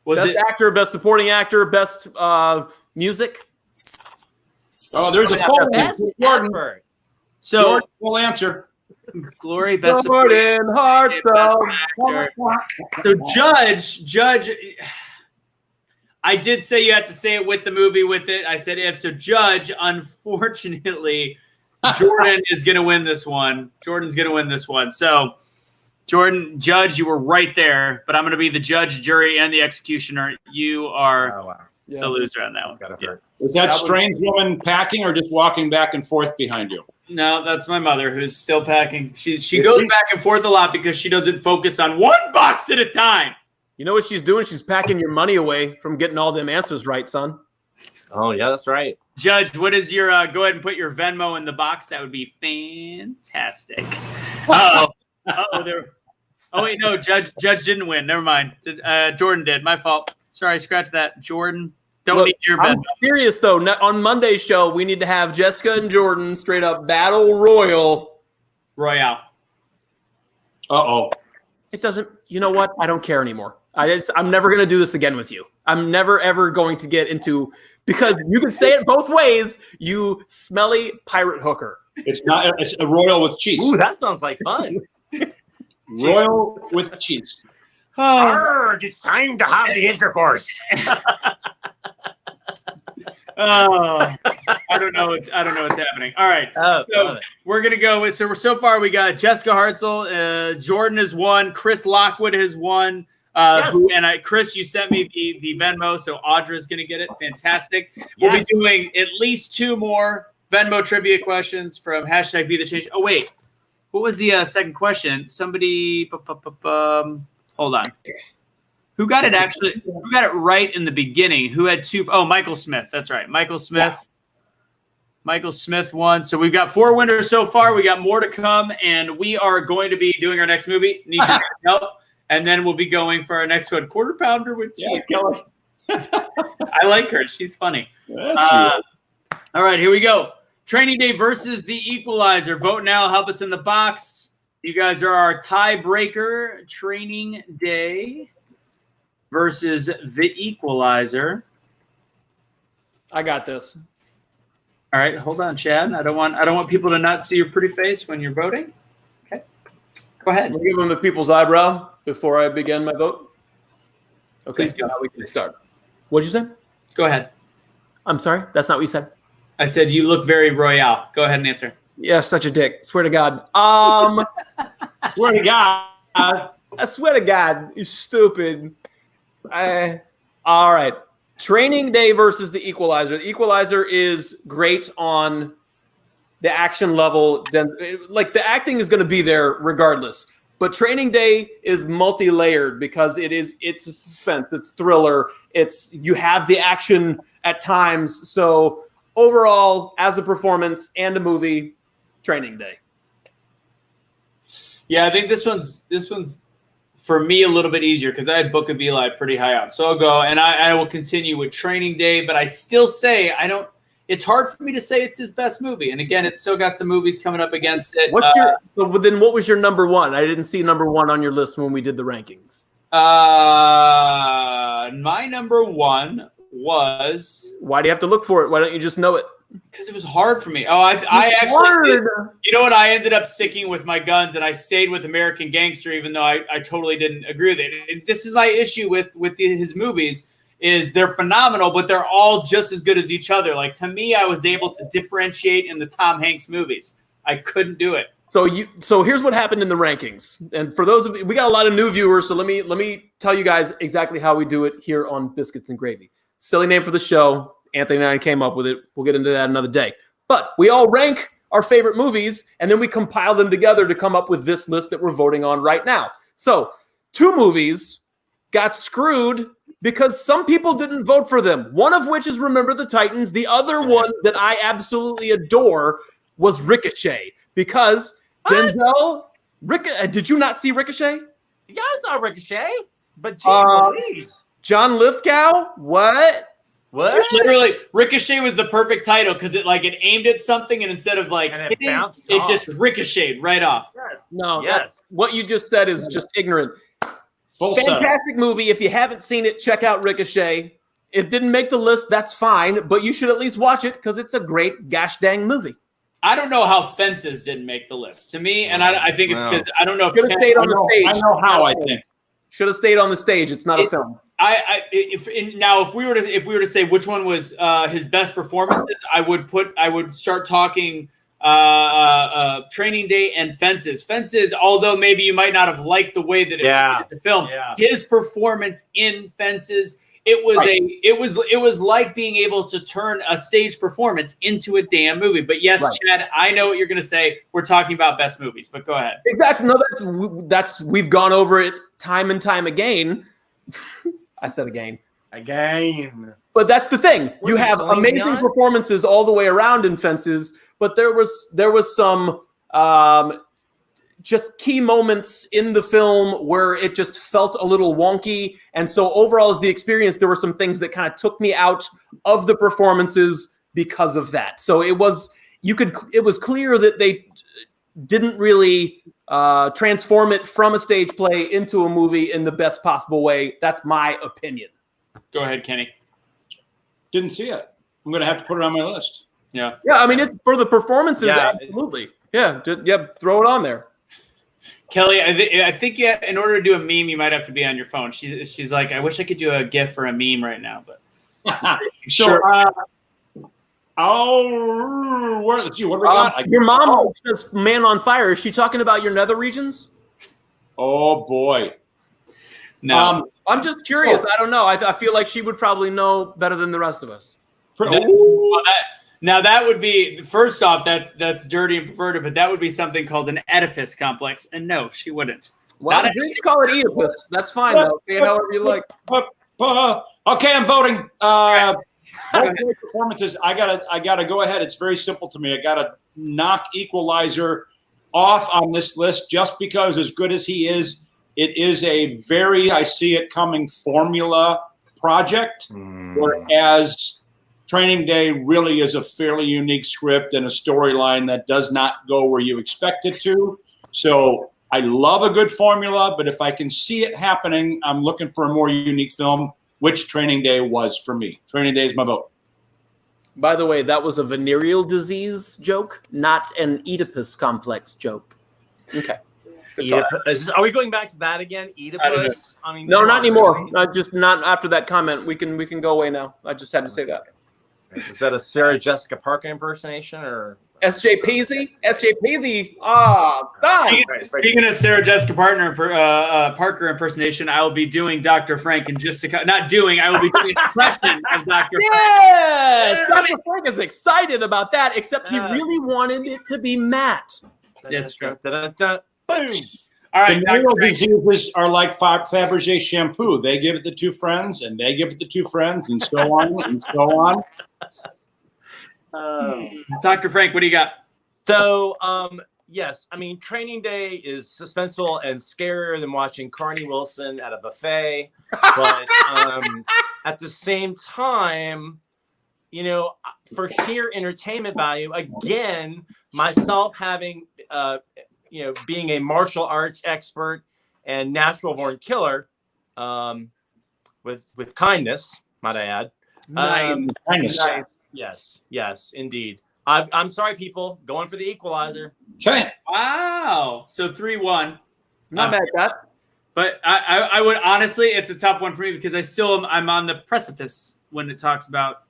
Was Best it actor, best supporting actor, best music? Oh, there's a poll. Best Jordan effort. so will answer. Glory best Jordan best Hartzell. actor. So Judge, I did say you had to say it with the movie with it. I said if. So Judge, unfortunately, Jordan is going to win this one. Jordan's going to win this one. So Jordan, Judge, you were right there, but I'm going to be the judge, jury, and the executioner. You are the loser on that one. Yeah. Is that strange woman packing or just walking back and forth behind you? No, that's my mother who's still packing. She goes back and forth a lot because she doesn't focus on one box at a time. You know what she's doing? She's packing your money away from getting all them answers right, son. Oh, yeah, that's right. Judge, what is your go ahead and put your Venmo in the box? That would be fantastic. Oh wait, no, Judge didn't win. Never mind. Jordan did. My fault. Sorry, scratch that. Jordan, don't need your Venmo. I'm serious though. On Monday's show, we need to have Jessica and Jordan straight up battle royal. Royale. Uh-oh. It doesn't. You know what? I don't care anymore. I'm never going to do this again with you. I'm never ever going to get into, because you can say it both ways. You smelly pirate hooker. It's a royal with cheese. Ooh, that sounds like fun. Royal with cheese. Arrgh, it's time to have the intercourse. I don't know what's happening. All right, so we're gonna go with. So far we got Jessica Hartzell, Jordan has won, Chris Lockwood has won. Chris, you sent me the Venmo, so Audra's gonna get it. Fantastic. We'll be doing at least 2 more Venmo trivia questions from hashtag Be the Change. Oh wait, what was the second question? Somebody, hold on. Who got it right in the beginning? Who had 2? Oh, Michael Smith. That's right. Michael Smith. Yeah. Michael Smith won. So we've got 4 winners so far. We got more to come, and we are going to be doing our next movie. Need your guys' help. And then we'll be going for our next one, Quarter Pounder with cheese. Kelly. I like her. She's funny. All right, here we go. Training Day versus The Equalizer. Vote now. Help us in the box. You guys are our tiebreaker. Training Day versus The Equalizer. I got this. All right, hold on, Chad. I don't want people to not see your pretty face when you're voting. Okay, go ahead. We'll give them the people's eyebrow before I begin my vote. Okay, Please go. now we can start. What'd you say? Go ahead. I'm sorry, that's not what you said. I said you look very royale. Go ahead and answer. Yeah, such a dick. Swear to God. Swear to God. I swear to God, you stupid. All right. Training Day versus The Equalizer. The Equalizer is great on the action level. Like the acting is going to be there regardless. But Training Day is multi-layered because it's a suspense, it's thriller, you have the action at times. So overall, as a performance and a movie, Training Day. Yeah, I think this one's for me a little bit easier because I had Book of Eli pretty high up. So I'll go and I will continue with Training Day, but I still say it's hard for me to say it's his best movie. And again, it's still got some movies coming up against it. Then what was your number one? I didn't see number one on your list when we did the rankings. My number one was. Why do you have to look for it? Why don't you just know it? Because it was hard for me. I actually did. You know what? I ended up sticking with my guns, and I stayed with American Gangster, even though I totally didn't agree with it. And this is my issue with his movies is they're phenomenal, but they're all just as good as each other. Like to me, I was able to differentiate in the Tom Hanks movies. I couldn't do it. So here's what happened in the rankings. And for those of you, we got a lot of new viewers, so let me tell you guys exactly how we do it here on Biscuits and Gravy. Silly name for the show. Anthony and I came up with it. We'll get into that another day. But we all rank our favorite movies, and then we compile them together to come up with this list that we're voting on right now. So 2 movies got screwed because some people didn't vote for them. One of which is Remember the Titans. The other one that I absolutely adore was Ricochet because Denzel. Did you not see Ricochet? Yeah, I saw Ricochet, but geez, John Lithgow. What? Literally, Ricochet was the perfect title because it aimed at something and instead of hitting, it just ricocheted right off. Yes. No. Yes. What you just said is just ignorant. Fantastic movie. If you haven't seen it, check out Ricochet. It didn't make the list. That's fine, but you should at least watch it because it's a great gosh dang movie. I don't know how Fences didn't make the list to me, and I think it's because I don't know. Should have stayed on the stage. I know how. I think should have stayed on the stage. It's not a film. If we were to say which one was his best performances, I would start talking Training Day and Fences. Fences, although maybe you might not have liked the way that it the film, his performance in Fences, it was like being able to turn a stage performance into a damn movie. But yes, Chad, I know what you're going to say. We're talking about best movies, but go ahead. Exactly. No, that's we've gone over it time and time again. I said again. But that's the thing. You have amazing performances all the way around in Fences, but there was some just key moments in the film where it just felt a little wonky. And so overall as the experience, there were some things that kind of took me out of the performances because of that. So it was clear that they didn't really transform it from a stage play into a movie in the best possible way. That's my opinion. Go ahead, Kenny. Didn't see it. I'm going to have to put it on my list. Yeah. Yeah, I mean, for the performances, absolutely. Yeah, throw it on there. Kelly, I think in order to do a meme, you might have to be on your phone. She's like, I wish I could do a GIF or a meme right now, but so. Let's see. What do we got? Your mom says "Man on Fire." Is she talking about your nether regions? Oh boy. No, I'm just curious. I don't know. I feel like she would probably know better than the rest of us. Now that would be, first off, that's dirty and perverted, but that would be something called an Oedipus complex, and no, she wouldn't. Well, you call it Oedipus. That's fine though. Say it however you like. Okay, I'm voting. Performances. I gotta go ahead. It's very simple to me. I gotta knock Equalizer off on this list just because, as good as he is, it is a very I see it coming formula project, whereas Training Day really is a fairly unique script and a storyline that does not go where you expect it to. So I love a good formula, but if I can see it happening, I'm looking for a more unique film, which Training Day was for me. Training Day is my vote. By the way, that was a venereal disease joke, not an Oedipus complex joke. Okay. Are we going back to that again? Oedipus? I mean, No, come not on, anymore. really? Just not after that comment. We can go away now. I just had to say that. Is that a Sarah Jessica Parker impersonation or SJ Peasy? SJ Peasy. Ah, done. Speaking of Sarah Jessica Parker impersonation, I will be doing Dr. Frank in just not doing. I will be doing an impression of Dr. Yes, Dr. Frank is excited about that. Except he really wanted it to be Matt. Yes, true. Boom. All right, The Dr. neural Frank. diseases are like Fabergé shampoo. They give it to two friends, and they give it to two friends, and so on and so on. Dr. Frank, what do you got? So, yes, I mean, Training Day is suspenseful and scarier than watching Carney Wilson at a buffet. But at the same time, you know, for sheer entertainment value, again, myself having, you know, being a martial arts expert and natural born killer, with kindness, might I add. Kindness. Yes, indeed. I'm sorry, people. Going for the equalizer. Okay. Wow. So 3-1. Not bad, that. But I would honestly, it's a tough one for me because I'm on the precipice when it talks about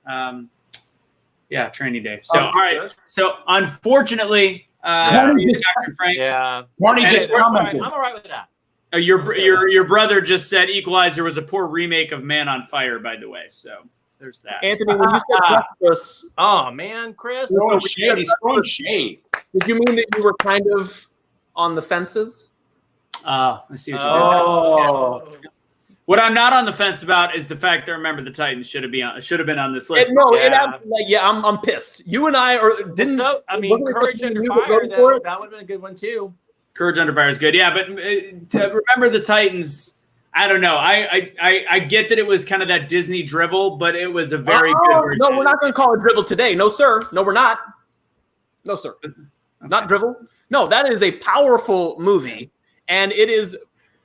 Training Day. So all right. So unfortunately, Dr. Frank, Marty just I'm commented. all right with that. your brother just said Equalizer was a poor remake of Man on Fire, by the way. So there's that. Anthony, when you said precipice, Oh man, Chris. Throwing shade. He's throwing shade. did you mean that you were kind of on the fences? I see what you mean. What I'm not on the fence about is the fact that remember the Titans should have been on this list. I'm pissed. You and I didn't. So, I mean, Courage Under Fire, though, that would have been a good one too. Courage Under Fire is good, yeah. But to remember the Titans, I don't know. I get that it was kind of that Disney drivel, but it was a very good version. No, we're not going to call it drivel today. No, sir. No, we're not. No, sir. Okay. Not drivel. No, that is a powerful movie, and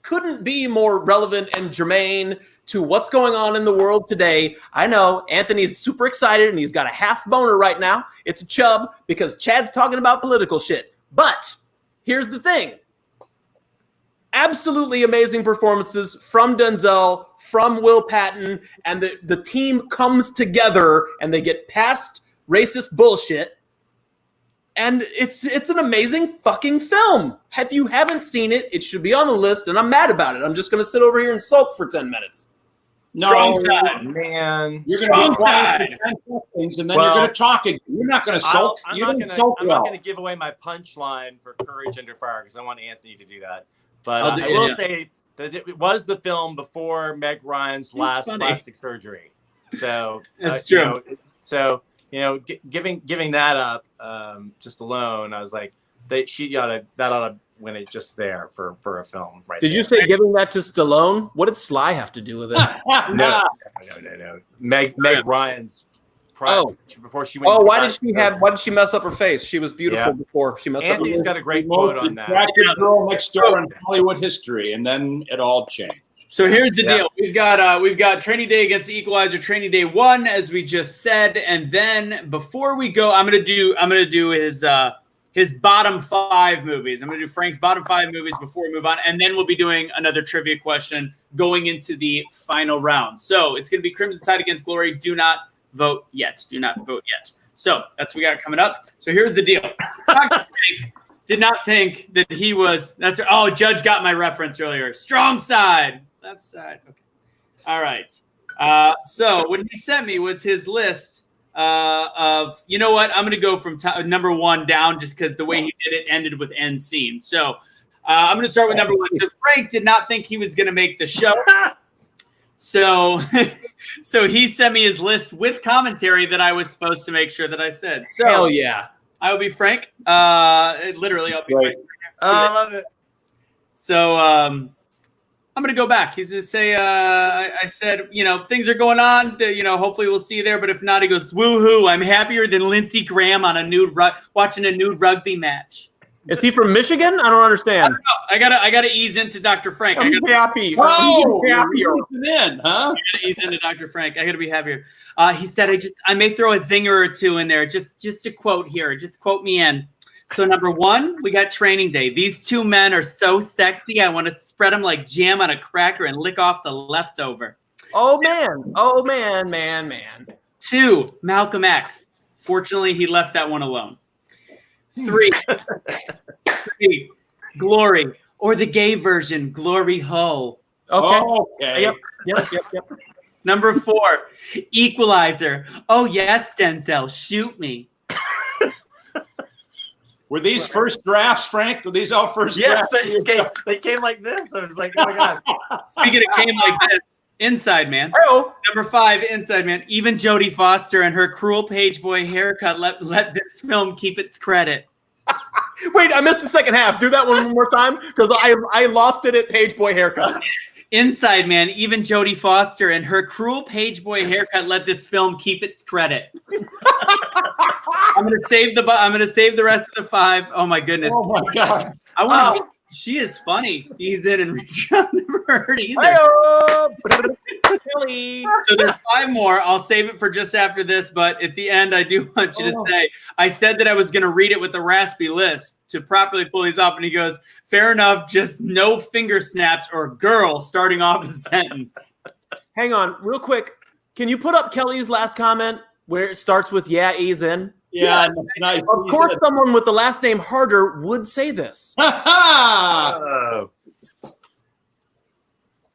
couldn't be more relevant and germane to what's going on in the world today. I know Anthony's super excited, and he's got a half boner right now. It's a chub because Chad's talking about political shit. But here's the thing. Absolutely amazing performances from Denzel, from Will Patton, and the team comes together and they get past racist bullshit. And it's an amazing fucking film. If you haven't seen it, it should be on the list, and I'm mad about it. I'm just going to sit over here and sulk for 10 minutes. Strong side. Man. You're going to be quiet for 10 seconds, and then you're going to talk again. You're not going to sulk. I'm not going to give away my punchline for Courage Under Fire because I want Anthony to do that. But I will say that it was the film before Meg Ryan's last plastic surgery. So it's true. Giving that up just alone, I was like, that ought to win it just there for a film. Right? Did you say giving that to Stallone? What did Sly have to do with it? No. Meg Ryan's. Before she went. Oh, why did she mess up her face? She was beautiful before she messed up her face. Anthony's got a great quote on that. Girl next door in Hollywood history, and then it all changed. So here's the deal. We've got Training Day against the Equalizer, Training Day 1, as we just said, and then before we go, I'm gonna do his bottom 5 movies. I'm gonna do Frank's bottom 5 movies before we move on, and then we'll be doing another trivia question going into the final round. So it's gonna be Crimson Tide against Glory. Do not vote yet. Do not vote yet. So that's what we got coming up. So here's the deal. Dr. Frank did not think that he was. Judge got my reference earlier. Strong side. Left side. Okay. All right. So what he sent me was his list of, you know what? I'm going to go from number 1 down just because the way he did it ended with end scene. So I'm going to start with number 1. So Frank did not think he was going to make the show. So he sent me his list with commentary that I was supposed to make sure that I said. So hell yeah. I will be Frank. Literally, I'll be Frank. I love it. So I'm going to go back. He's going to say, I said, things are going on. Hopefully we'll see you there. But if not, he goes, woohoo, I'm happier than Lindsey Graham on watching a nude rugby match. Is he from Michigan? I don't understand. I gotta ease into Dr. Frank. I gotta happy. Oh, you're in, huh? ease into Dr. Frank. I gotta be happier. He said, I may throw a zinger or two in there. Just a quote here. Just quote me in. So number 1, we got training day. These 2 men are so sexy. I want to spread them like jam on a cracker and lick off the leftover. Oh man. 2, Malcolm X. Fortunately, he left that one alone. 3, Glory, or the gay version, Glory Hole. Okay. Yep. Number 4, Equalizer. Oh yes, Denzel, shoot me. Were these first drafts, Frank? Were these all first Yes, drafts? they came like this. I was like, oh my God. Speaking of came like this, Inside Man. Oh, Number 5, Inside Man. Even Jodie Foster and her cruel page boy haircut let this film keep its credit. wait, I missed the second half. Do that one more time because I lost it at Page Boy haircut. Inside Man. Even Jodie Foster and her cruel page boy haircut let this film keep its credit. I'm gonna save the rest of the 5. Oh my goodness. Oh my God. I want to. She is funny. He's in and reach out. Never heard either. Kelly. So there's 5 more. I'll save it for just after this. But at the end, I do want you to say, I said that I was going to read it with a raspy lisp to properly pull these off. And he goes, fair enough. Just no finger snaps or girl starting off a sentence. Hang on, real quick. Can you put up Kelly's last comment where it starts with "Yeah, ease in"? Yeah, nice. Of course, someone with the last name Harder would say this. Oh.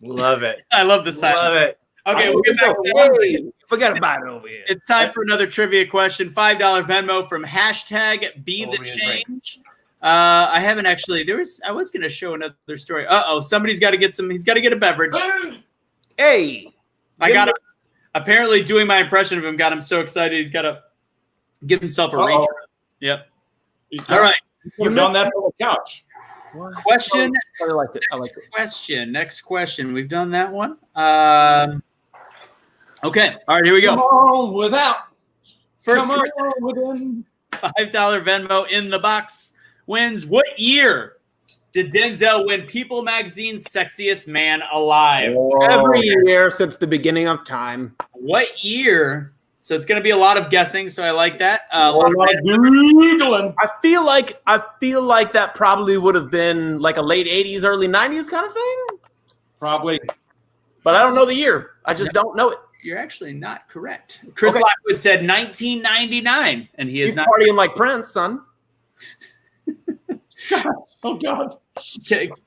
Love it. I love the side. Love it. Okay, we'll get back to that. Hey, forget about it over here. It's time for another trivia question. $5 Venmo from hashtag Be the Change. I haven't actually. I was going to show another story. Somebody's got to get some. He's got to get a beverage. Hey, I got him. Apparently, doing my impression of him got him so excited. He's got to give himself a reach. Yep. All right. You've done that from the couch. Question. I liked it. I liked it. Next question. We've done that one. Okay. All right. Here we Come go. on without. First Come on person, within. $5 Venmo in the box wins. What year did Denzel win People Magazine's Sexiest Man Alive? Every year since the beginning of time. What year? So it's going to be a lot of guessing. So I like that. Googling. I feel like that probably would have been like a late 80s, early 90s kind of thing. Probably. But I don't know the year. I just don't know it. You're actually not correct. Chris Lockwood said 1999, and he is He's not partying like Prince, son. Oh God.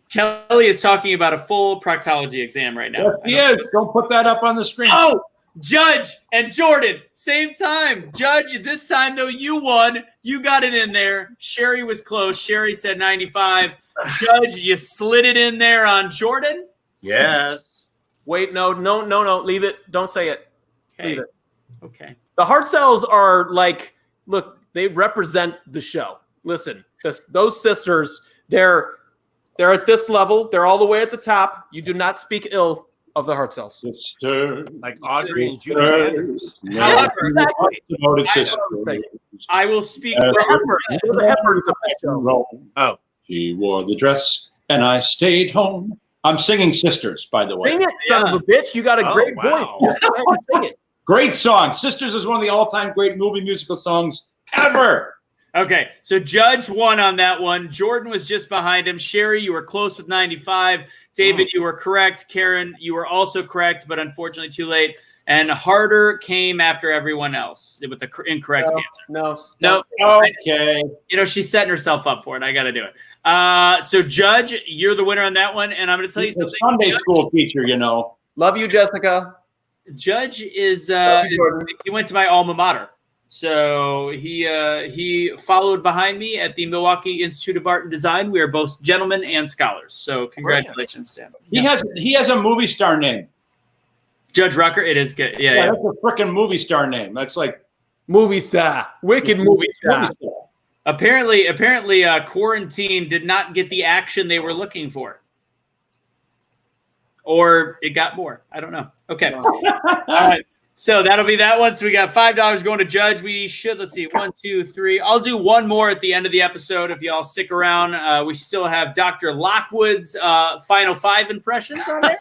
Kelly is talking about a full proctology exam right now. Yes, he is. Don't put that up on the screen. Oh, Judge and Jordan, same time. Judge, this time though, you won. You got it in there. Sherry was close. Sherry said 95. Judge, you slid it in there on Jordan. Yes. Wait, no. Leave it. Don't say it. Okay. Leave it. Okay. The heart cells are like, look, they represent the show. Listen, those sisters, they're at this level. They're all the way at the top. You do not speak ill of the heart cells. Sister. Like Audrey and Judy Andrews. However, Exactly. I will speak. The Hepburns of the show. Oh. She wore the dress and I stayed home. I'm singing Sisters, by the way. Sing it, son of a bitch. You got a great wow. voice. Just go ahead and sing it. Great song. Sisters is one of the all-time great movie musical songs ever. Okay, so Judge won on that one. Jordan was just behind him. Sherry, you were close with 95. David, you were correct. Karen, you were also correct, but unfortunately too late. And Harder came after everyone else with the incorrect answer. No. Okay. She's setting herself up for it. I got to do it. So Judge, you're the winner on that one, and I'm going to tell you He's a something. Sunday school teacher, you know. Love you, Jessica. Judge is he went to my alma mater. So he followed behind me at the Milwaukee Institute of Art and Design. We are both gentlemen and scholars. So congratulations to him. He has a movie star name. Judge Rucker, it is good. Yeah. That's a freaking movie star name. That's like Movie star. Wicked movie star. Apparently, quarantine did not get the action they were looking for. Or it got more. I don't know. Okay. All right. So that'll be that one. So we got $5 going to judge. We should, let's see, 1, 2, 3. I'll do one more at the end of the episode if y'all stick around. We still have Dr. Lockwood's final 5 impressions on there.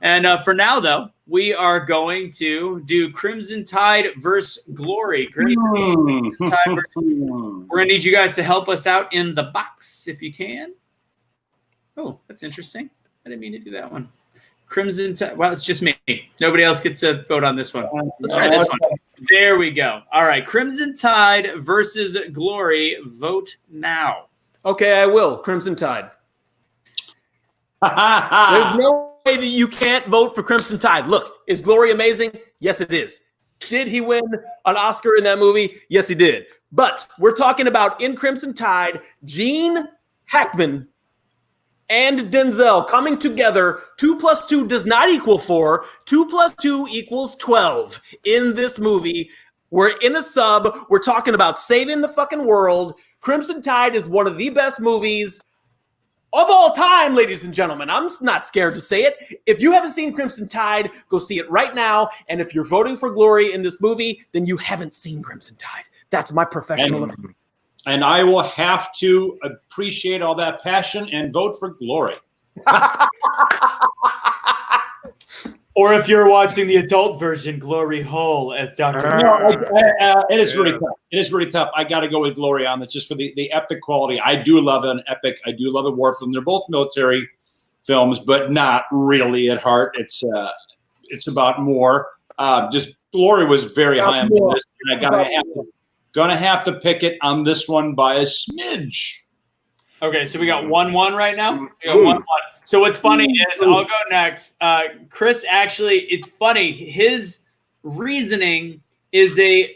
And for now, though, we are going to do Crimson Tide versus Glory. Great team. Crimson Tide versus We're going to need you guys to help us out in the box if you can. Oh, that's interesting. I didn't mean to do that one. Crimson Tide. Well, it's just me. Nobody else gets to vote on this one. Let's try this one. There we go. All right. Crimson Tide versus Glory. Vote now. Okay, I will. Crimson Tide. There's no way that you can't vote for Crimson Tide. Look, is Glory amazing? Yes, it is. Did he win an Oscar in that movie? Yes, he did. But we're talking about in Crimson Tide, Gene Hackman and Denzel coming together. 2 plus 2 does not equal 4. 2 plus 2 equals 12 in this movie. We're in a sub. We're talking about saving the fucking world. Crimson Tide is one of the best movies of all time, ladies and gentlemen. I'm not scared to say it. If you haven't seen Crimson Tide, go see it right now. And if you're voting for Glory in this movie, then you haven't seen Crimson Tide. That's my professional opinion. And I will have to appreciate all that passion and vote for Glory. Or if you're watching the adult version, Glory Hole as Dr. It is really tough. It is really tough. I got to go with Glory on that just for the epic quality. I do love an epic. I do love a war film. They're both military films, but not really at heart. It's about more. Just Glory was very high on the list, and I gonna have to pick it on this one by a smidge. Okay, so we got 1-1 right now. We got 1-1. So what's funny is I'll go next. Chris, actually, it's funny. His reasoning is a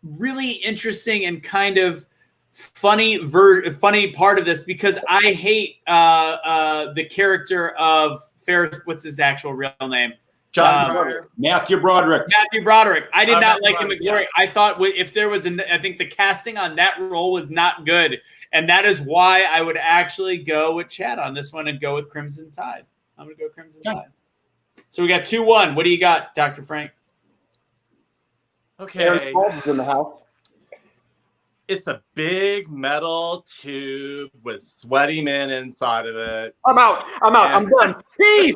really interesting and kind of funny part of this because I hate the character of Ferris. What's his actual real name? Matthew Broderick. Matthew Broderick. I did not like him in Glory. Yeah. I thought if there was I think the casting on that role was not good. And that is why I would actually go with Chad on this one and go with Crimson Tide. I'm going to go Crimson Tide. So we got 2-1. What do you got, Dr. Frank? Okay. In the house. It's a big metal tube with sweaty men inside of it. I'm out. I'm done. Peace.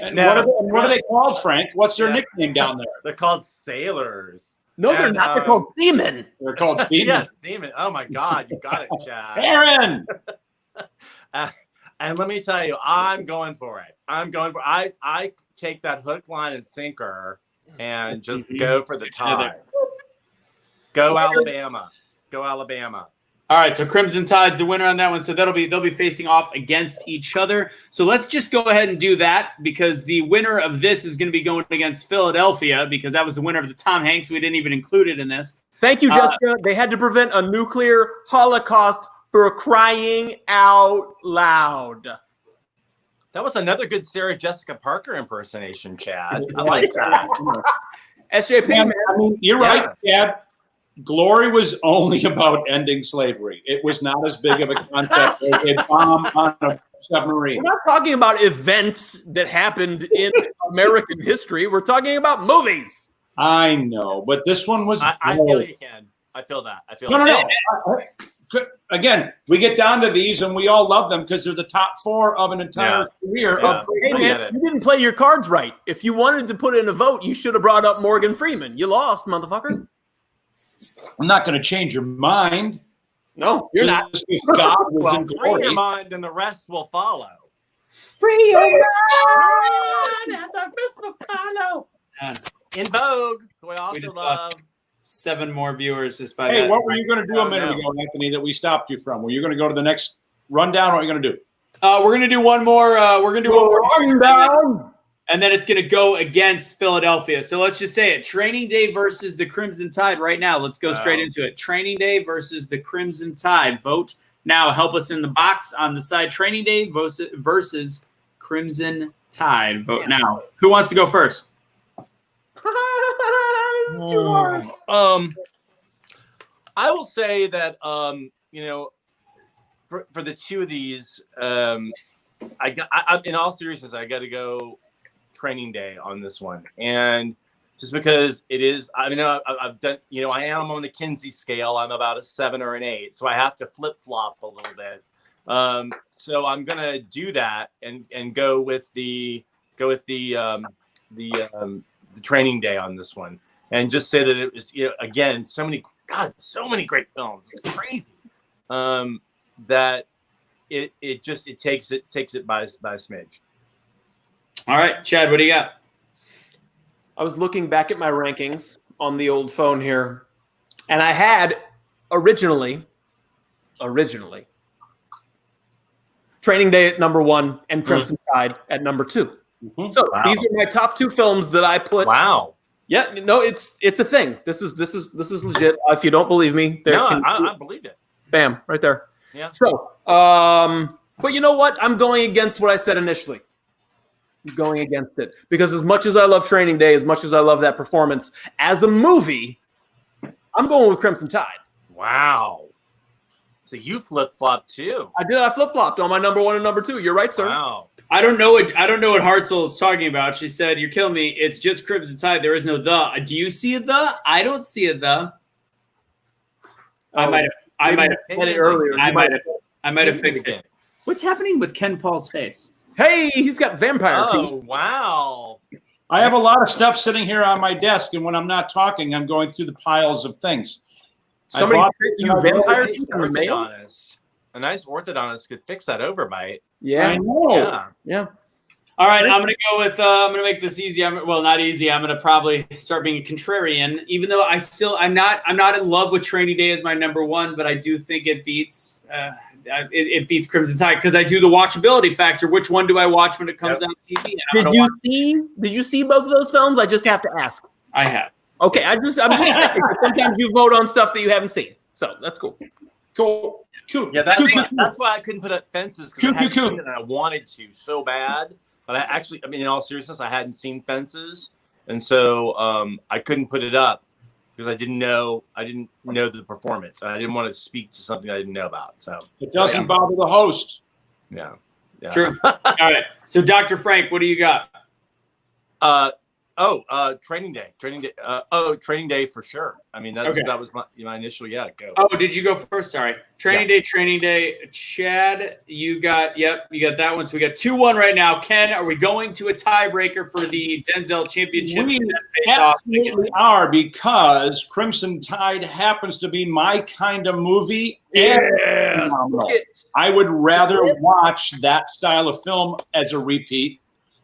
And what are they called, Frank? What's their nickname down there? They're called sailors. No, they're not. They're called seamen. They're called seamen. Yeah, seamen. Oh my God, you got it, Chad. Aaron. And let me tell you, I'm going for it. I take that hook, line, and sinker, and just go for the Tide. Go Alabama. Go Alabama. All right, so Crimson Tide's the winner on that one. So they'll be facing off against each other. So let's just go ahead and do that because the winner of this is going to be going against Philadelphia because that was the winner of the Tom Hanks. We didn't even include it in this. Thank you, Jessica. They had to prevent a nuclear holocaust for crying out loud. That was another good Sarah Jessica Parker impersonation, Chad. I like that. SJP, man. I mean, you're right, Chad. Glory was only about ending slavery. It was not as big of a concept as a bomb on a submarine. We're not talking about events that happened in American history. We're talking about movies. I know, but this one was. I feel you can. I feel that. No. Again, we get down to these and we all love them because they're the top 4 of an entire career. Hey, man, you didn't play your cards right. If you wanted to put in a vote, you should have brought up Morgan Freeman. You lost, motherfucker. I'm not going to change your mind. No, you're not. God well, free your mind and the rest will follow. Free your mind and the rest will follow. In Vogue, who I also love. 7 more viewers just by that. Hey, what were you going to do a minute ago, Anthony, that we stopped you from? Were you going to go to the next rundown? What are you going to do? We're going to do one more. We're going to do one more rundown. And then it's going to go against Philadelphia. So let's just say it. Training Day versus the Crimson Tide right now. Let's go straight into it. Training Day versus the Crimson Tide. Vote now. Help us in the box on the side. Training Day versus Crimson Tide. Vote now. Who wants to go first? This is too hard. I will say that, for the two of these, in all seriousness, I got to go Training Day on this one, and just because it is, I mean, I've done, I am on the Kinsey scale. I'm about a 7 or an 8, so I have to flip flop a little bit. So I'm gonna do that and go with the Training Day on this one, and just say that it was, again, so many great films. It's crazy that it takes it by a smidge. All right, Chad, what do you got? I was looking back at my rankings on the old phone here, and I had originally Training Day at number 1 and Crimson Tide at number 2. Mm-hmm. So these are my top 2 films that I put. Wow. Yeah, no, it's a thing. This is legit. If you don't believe me, I believe it. Bam, right there. Yeah. So, but you know what? I'm going against what I said initially. I'm going against it because as much as I love Training Day, as much as I love that performance as a movie, I'm going with Crimson Tide. Wow. So you flip-flopped too. I did. I flip-flopped on my number 1 and number 2. You're right, sir. Wow. I don't know what Hartzell is talking about. She said, "You're killing me. It's just Crimson Tide. There is no the. Do you see a the? I don't see a the. I might have said it earlier. I might have fixed it. What's happening with Ken Paul's face? Hey, he's got vampire teeth. Oh, wow. I have a lot of stuff sitting here on my desk, and when I'm not talking, I'm going through the piles of things. Somebody I bought sent you vampire teeth in the mail? Orthodontist. A nice orthodontist could fix that overbite. Yeah. I know. Yeah. All right, I'm gonna go with. I'm gonna make this easy. Not easy. I'm gonna probably start being a contrarian, even though I'm not in love with Training Day as my number 1, but I do think it beats. It beats Crimson Tide because I do the watchability factor. Which one do I watch when it comes on TV? Did you see both of those films? I just have to ask. I have. Okay, I'm just sometimes you vote on stuff that you haven't seen, so that's cool. Cool. Yeah, that's why I couldn't put up Fences because I hadn't seen it and I wanted to so bad. But in all seriousness, I hadn't seen Fences, and so I couldn't put it up because I didn't know the performance, and I didn't want to speak to something I didn't know about. So it doesn't bother the host. Yeah. True. All right. So, Dr. Frank, what do you got? Training Day. Training Day for sure. I mean, that was my initial go. Oh, did you go first? Sorry. Training Day. Chad, you got that one. So we got 2-1 right now. Ken, are we going to a tiebreaker for the Denzel Championship? We absolutely are, because Crimson Tide happens to be my kind of movie. Yeah. I would rather watch that style of film as a repeat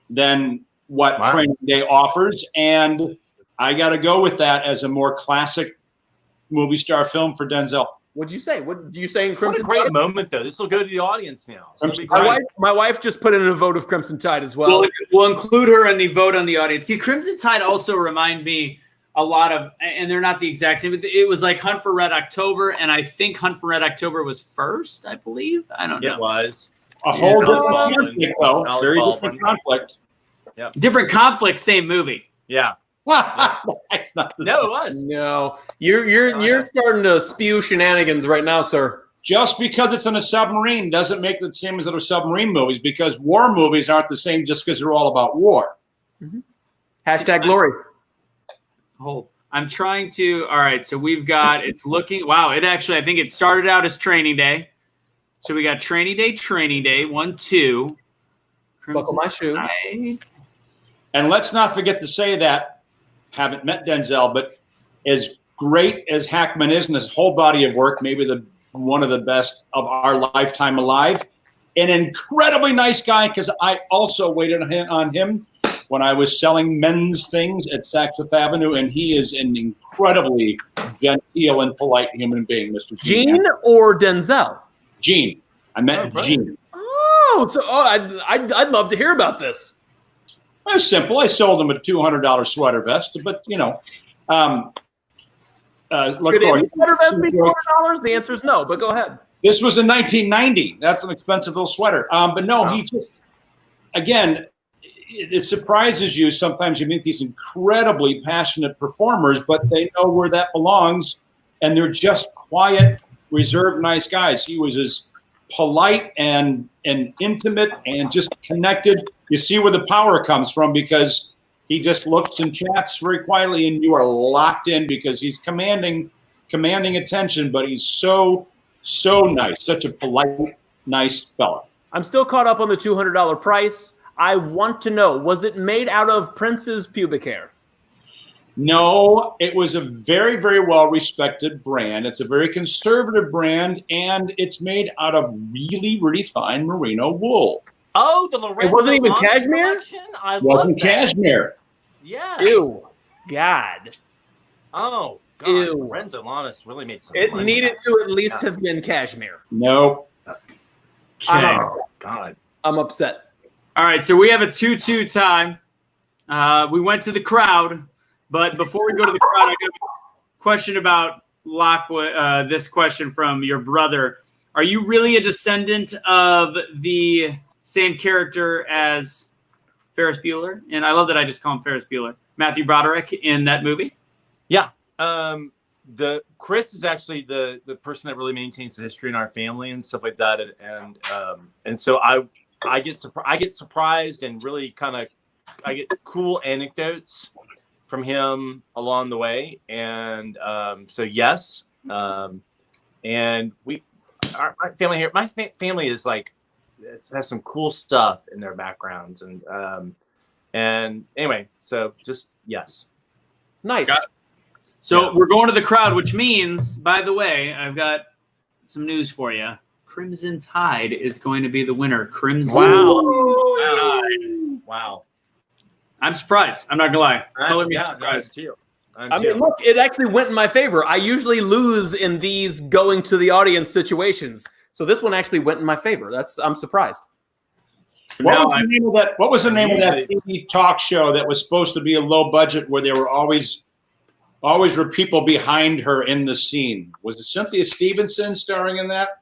than what Training Day offers, and I got to go with that as a more classic movie star film for Denzel. What'd you say? What do you say in Crimson Tide? What a great moment, though. This will go to the audience now. My wife just put in a vote of Crimson Tide as well. We'll include her in the vote on the audience. See, Crimson Tide also remind me a lot of, and they're not the exact same, but it was like Hunt for Red October, and I think Hunt for Red October was first, I believe. I don't know. It was. A whole different conflict, though. Very different conflict. Yep. Different conflict, same movie. Yeah. That's not the No, it was. No, you're starting to spew shenanigans right now, sir. Just because it's in a submarine doesn't make it the same as other submarine movies, because war movies aren't the same just because they're all about war. Mm-hmm. Hashtag glory. I'm trying to. All right, so we've got. It's looking. Wow, it actually. I think it started out as Training Day. So we got Training Day, 1, 2. Buckle my shoe. And let's not forget to say that, haven't met Denzel, but as great as Hackman is in his whole body of work, maybe one of the best of our lifetime alive, an incredibly nice guy, because I also waited on him when I was selling men's things at Saks Fifth Avenue, and he is an incredibly genteel and polite human being, Mr. Gene or Denzel? Gene. I met Gene. I'd love to hear about this. It was simple. I sold him a $200 sweater vest, but Should any sweater vest be $200? The answer is no, but go ahead. This was in 1990. That's an expensive little sweater. But no, he just, again, it surprises you. Sometimes you meet these incredibly passionate performers, but they know where that belongs, and they're just quiet, reserved, nice guys. He was as polite and intimate and just connected. You see where the power comes from because he just looks and chats very quietly, and you are locked in because he's commanding attention, but he's so nice, such a polite, nice fella. I'm still caught up on the $200 price. I want to know, was it made out of Prince's pubic hair? No, it was a very, very well-respected brand. It's a very conservative brand, and it's made out of really, really fine merino wool. Oh, the Lorenzo It wasn't even Lamas cashmere? collection? I love Wasn't that. cashmere. Yes. Ew. God. Oh, God. Ew. Lorenzo Lamas really made some It money. needed to at least have been cashmere. Nope. Okay. Oh, God. I'm upset. All right, so we have a 2-2 tie. We went to the crowd, but before we go to the crowd, I got a question about Lockwood. This question from your brother: are you really a descendant of the same character as Ferris Bueller? And I love that I just call him Ferris Bueller. Matthew Broderick in that movie. Yeah. The Chris is actually the person that really maintains the history in our family and stuff like that, and so I get surprised and really kind of I get cool anecdotes from him along the way, and so yes, and my family here, my family is like has some cool stuff in their backgrounds, and anyway, so just yes. Nice. So we're going to the crowd, which means, by the way, I've got some news for you. Crimson Tide is going to be the winner. Crimson Tide. Wow. I'm surprised. I'm not gonna lie. Color me Yeah, surprised. too. I mean, look, it actually went in my favor. I usually lose in these going to the audience situations. So this one actually went in my favor. I'm surprised. What was the name of that TV talk show that was supposed to be a low budget where there were always were people behind her in the scene? Was it Cynthia Stevenson starring in that?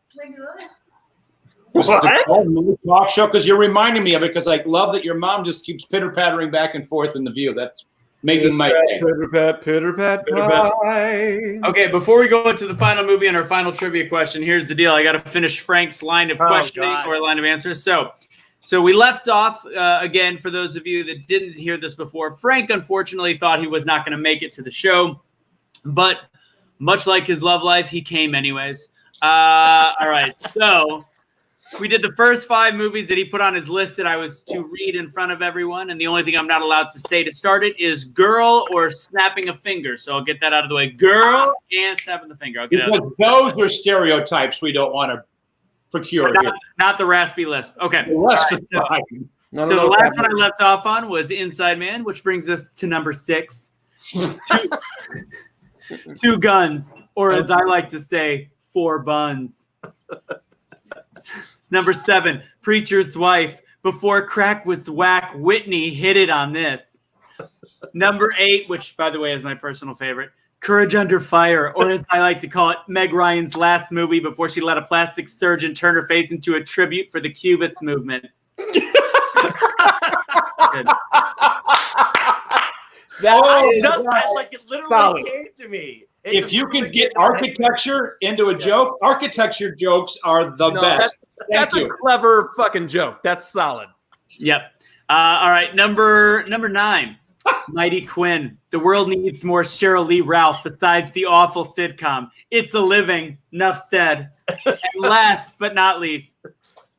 Was it the talk show? Because you're reminding me of it because I love that your mom just keeps pitter-pattering back and forth in the view. That's making my day. Pitter-pat, pie. Okay, before we go into the final movie and our final trivia question, here's the deal. I got to finish Frank's line of questioning or line of answers. So we left off, again, for those of you that didn't hear this before, Frank unfortunately thought he was not going to make it to the show, but much like his love life, he came anyways. All right, so we did the first 5 movies that he put on his list that I was to read in front of everyone, and the only thing I'm not allowed to say to start it is girl or snapping a finger, so I'll get that out of the way. Girl and snapping the finger. I'll get it out of the way. Those are stereotypes we don't want to procure here. Not the raspy list. Okay. The rest is fine. So the last one I left off on was Inside Man, which brings us to number 6. Two guns, or as I like to say, 4 buns. It's number 7, Preacher's Wife. Before crack was whack, Whitney hit it on this. Number 8, which by the way is my personal favorite, Courage Under Fire, or as I like to call it, Meg Ryan's last movie before she let a plastic surgeon turn her face into a tribute for the Cubist movement. Like it literally solid. came to me. If you can get architecture into a joke, architecture jokes are the best. That's a clever fucking joke. That's solid. Yep. All right. Number 9, Mighty Quinn. The world needs more Cheryl Lee Ralph besides the awful sitcom. It's a living. Enough said. And last but not least,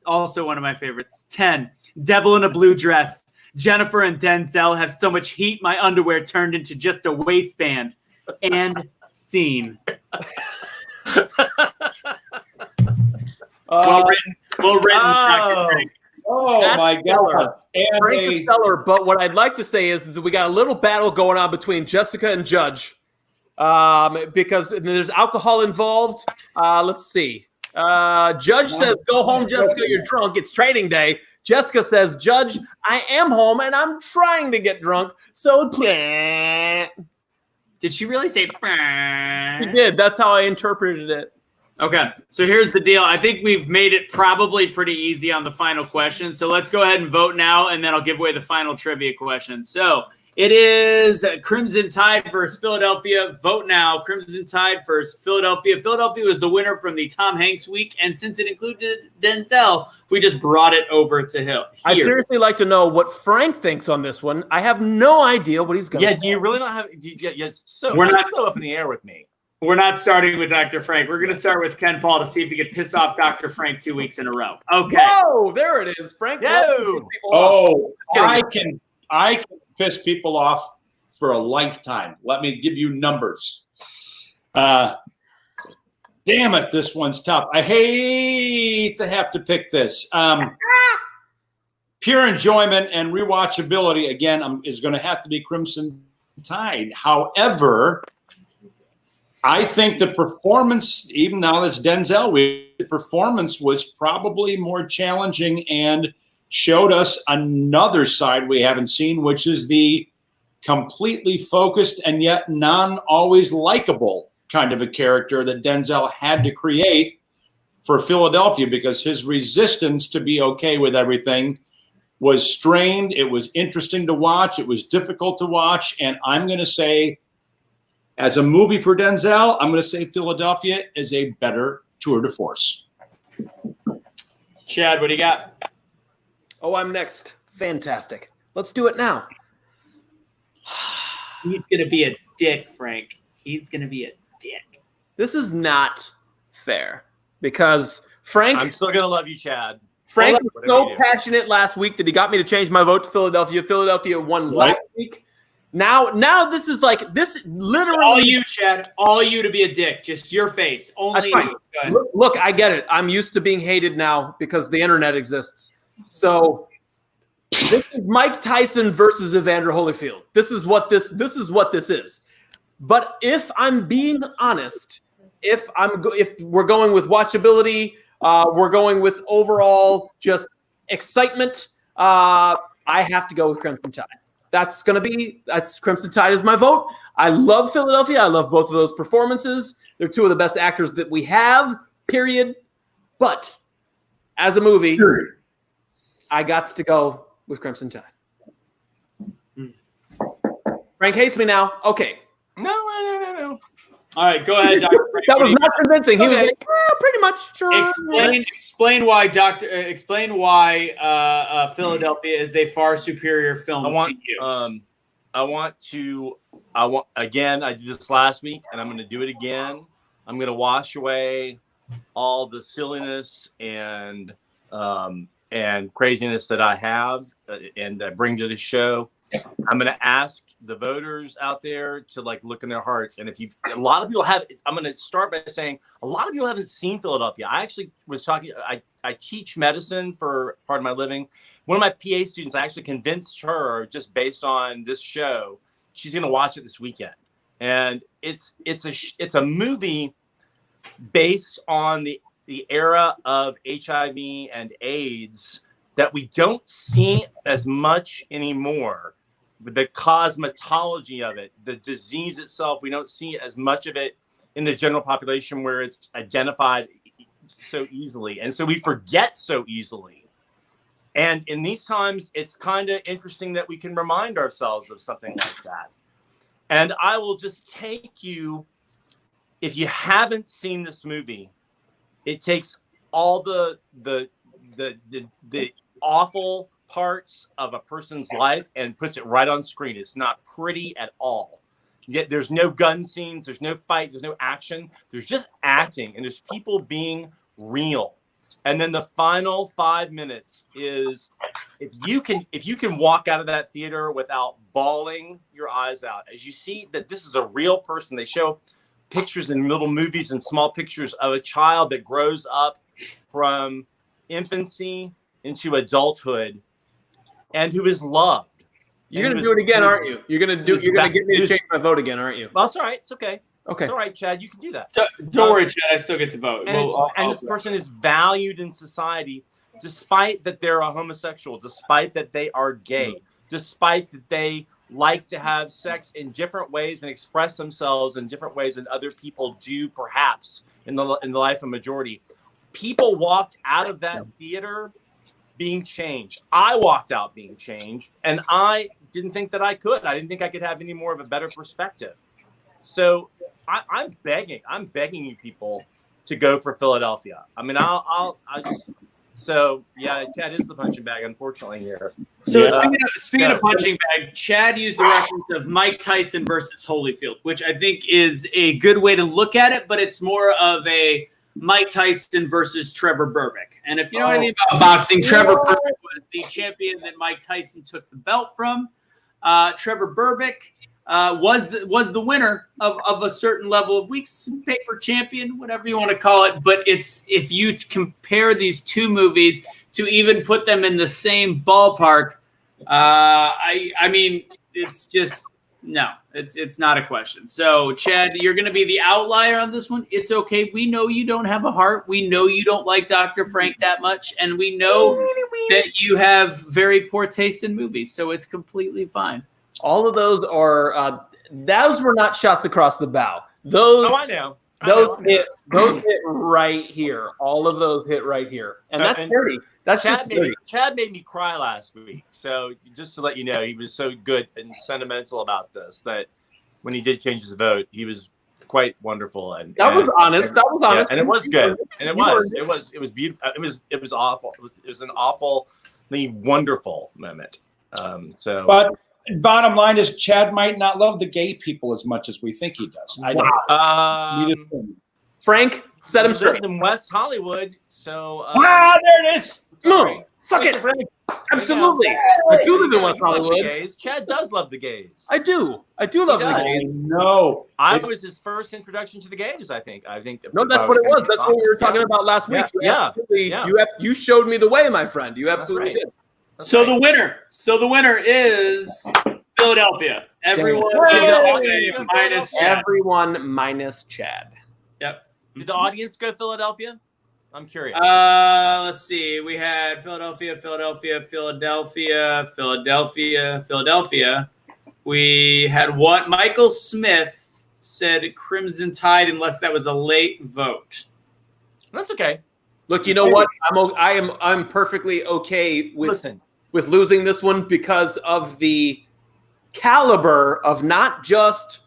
also one of my favorites, 10, Devil in a Blue Dress. Jennifer and Denzel have so much heat, my underwear turned into just a waistband. And scene. Well written. Dr. Frank. Oh my God. And Frank is stellar, but what I'd like to say is that we got a little battle going on between Jessica and Judge because there's alcohol involved. Let's see. Judge says, go home, Jessica, you're drunk. It's trading day. Jessica says, Judge, I am home and I'm trying to get drunk. So, did she really say? She did. That's how I interpreted it. Okay, so here's the deal. I think we've made it probably pretty easy on the final question. So let's go ahead and vote now, and then I'll give away the final trivia question. So It is Crimson Tide versus Philadelphia. Vote now. Crimson Tide versus Philadelphia. Philadelphia was the winner from the Tom Hanks week, and since it included Denzel, we just brought it over to him. I'd seriously like to know what Frank thinks on this one. I have no idea what he's going to say. Do you really not have? We're not so up in the air with me. We're not starting with Dr. Frank. We're going to start with Ken Paul to see if he could piss off Dr. Frank 2 weeks in a row. Okay. Whoa, there it is. Frank. I can piss people off for a lifetime. Let me give you numbers. Damn it, this one's tough. I hate to have to pick this. Pure enjoyment and rewatchability, again, is going to have to be Crimson Tide. However, I think the performance, even now that's Denzel, the performance was probably more challenging and showed us another side we haven't seen, which is the completely focused and yet non-always likable kind of a character that Denzel had to create for Philadelphia, because his resistance to be okay with everything was strained. It was interesting to watch. It was difficult to watch. And I'm going to say, as a movie for Denzel, I'm going to say Philadelphia is a better tour de force. Chad, what do you got? Oh, I'm next. Fantastic. Let's do it now. He's going to be a dick, Frank. He's going to be a dick. This is not fair because Frank... I'm still going to love you, Chad. Frank was so passionate last week that he got me to change my vote to Philadelphia. Philadelphia won last week. Now this is like this literally all you, Chad. All you to be a dick. Just your face. Only you. Look, I get it. I'm used to being hated now because the internet exists. So this is Mike Tyson versus Evander Holyfield. This is what this is. But if I'm being honest, if we're going with watchability, we're going with overall just excitement, I have to go with Crimson Tide. That's Crimson Tide is my vote. I love Philadelphia. I love both of those performances. They're two of the best actors that we have, period. But as a movie, I got to go with Crimson Tide. Frank hates me now. Okay. No. All right, go ahead, Dr. Frank. That was not convincing. He was like, pretty much sure. Explain why Philadelphia is a far superior film to you. I did this last week, and I'm going to do it again. I'm going to wash away all the silliness and craziness that I have and bring to the show. I'm going to ask the voters out there to look in their hearts. And a lot of people I'm going to start by saying a lot of people haven't seen Philadelphia. I actually was talking, I teach medicine for part of my living. One of my PA students, I actually convinced her just based on this show, she's going to watch it this weekend. And it's a movie based on the era of HIV and AIDS that we don't see as much anymore. The cosmetology of it, the disease itself, we don't see as much of it in the general population where it's identified so easily. And so we forget so easily. And in these times, it's kind of interesting that we can remind ourselves of something like that. And I will just take you, if you haven't seen this movie, it takes all the awful parts of a person's life and puts it right on screen. It's not pretty at all. Yet there's no gun scenes, there's no fight, there's no action. There's just acting, and there's people being real. And then the final 5 minutes is if you can walk out of that theater without bawling your eyes out, as you see that this is a real person. They show pictures in little movies and small pictures of a child that grows up from infancy into adulthood and who is loved. You're going to do it again, aren't you? You're going to get me to change my vote again, aren't you? Well, that's all right. It's okay. Okay. It's all right, Chad. You can do that. Don't worry, Chad. I still get to vote. And this person is valued in society despite that they're a homosexual, despite that they are gay, despite that they like to have sex in different ways and express themselves in different ways than other people do, perhaps, in the life of majority. People walked out of that theater being changed. I walked out being changed, and I didn't think that I could. I didn't think I could have any more of a better perspective. So I'm begging you people to go for Philadelphia. I mean, I'll just. So yeah, Chad is the punching bag, unfortunately here. So Yeah. speaking of punching bag, Chad used the reference of Mike Tyson versus Holyfield, which I think is a good way to look at it, but it's more of a Mike Tyson versus Trevor Berbick. And if you know anything about boxing, Trevor Berbick was the champion that Mike Tyson took the belt from. Trevor Berbick was the winner of a certain level of weeks, paper champion, whatever you want to call it. But it's, if you compare these two movies to even put them in the same ballpark, I mean, it's just no, it's not a question. So Chad, you're going to be the outlier on this one. It's okay. We know you don't have a heart. We know you don't like Dr. Frank that much, and we know that you have very poor taste in movies. So it's completely fine. All of those are those were not shots across the bow. Those I know. those hit right here. All of those hit right here, and that's dirty. That's just dirty. Chad made me cry last week. So just to let you know, he was so good and sentimental about this that when he did change his vote, he was quite wonderful. And That was honest. That was honest, and it was good. And it was beautiful. It was awful. It was an awfully wonderful moment. But bottom line is, Chad might not love the gay people as much as we think he does. I don't. Frank, set him he straight. lives in West Hollywood, so There it is. Move. Suck it. Absolutely. I do live in West Hollywood. Chad does love the gays. I do. I do love the does. gays. No, I was his first introduction to the gays. I think. No, that's what it was. That's what we were talking about last week. You showed me the way, my friend. You absolutely did. So the winner is Philadelphia. Everyone minus Chad. Everyone minus Chad. Yep. Did the audience go Philadelphia? I'm curious. Let's see. We had Philadelphia. We had one. Michael Smith said Crimson Tide, unless that was a late vote. That's okay. Look, you know what? I'm perfectly okay with losing this one because of the caliber of not just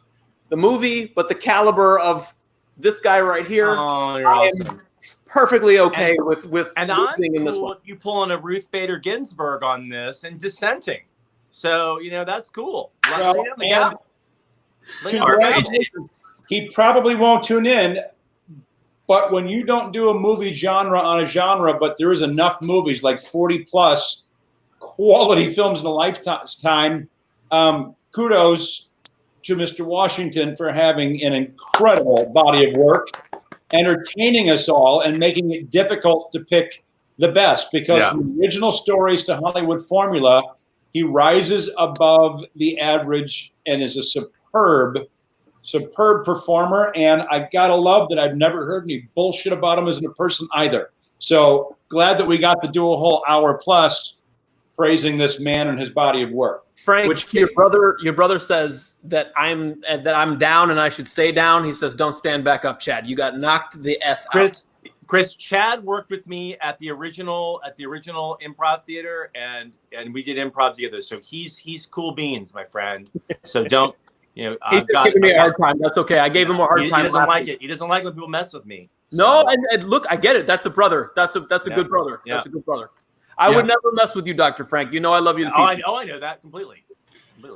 the movie, but the caliber of this guy right here. Oh, you're awesome. Perfectly okay with and I'm losing in this cool one. if you pull in a Ruth Bader Ginsburg on this and dissenting. So that's cool. He probably won't tune in. But when you don't do a movie genre on a genre, but there is enough movies, like 40 plus quality films in a lifetime, kudos to Mr. Washington for having an incredible body of work, entertaining us all and making it difficult to pick the best, because from original stories to Hollywood formula, he rises above the average and is a superb performer. And I gotta love that I've never heard any bullshit about him as a person either. So glad that we got to do a whole hour plus praising this man and his body of work. Frank, your brother says that I'm down and I should stay down. He says, "Don't stand back up, Chad. You got knocked the F out." Chris, Chad worked with me at the original improv theater, and we did improv together. So he's cool beans, my friend. So don't he's just giving me a hard time. That's okay. I gave him a hard time. He doesn't like it. He doesn't like when people mess with me. So. No, and look, I get it. That's a brother. That's a good brother. Yeah. That's a good brother. I would never mess with you, Dr. Frank. You know I love you to pieces. I know that completely.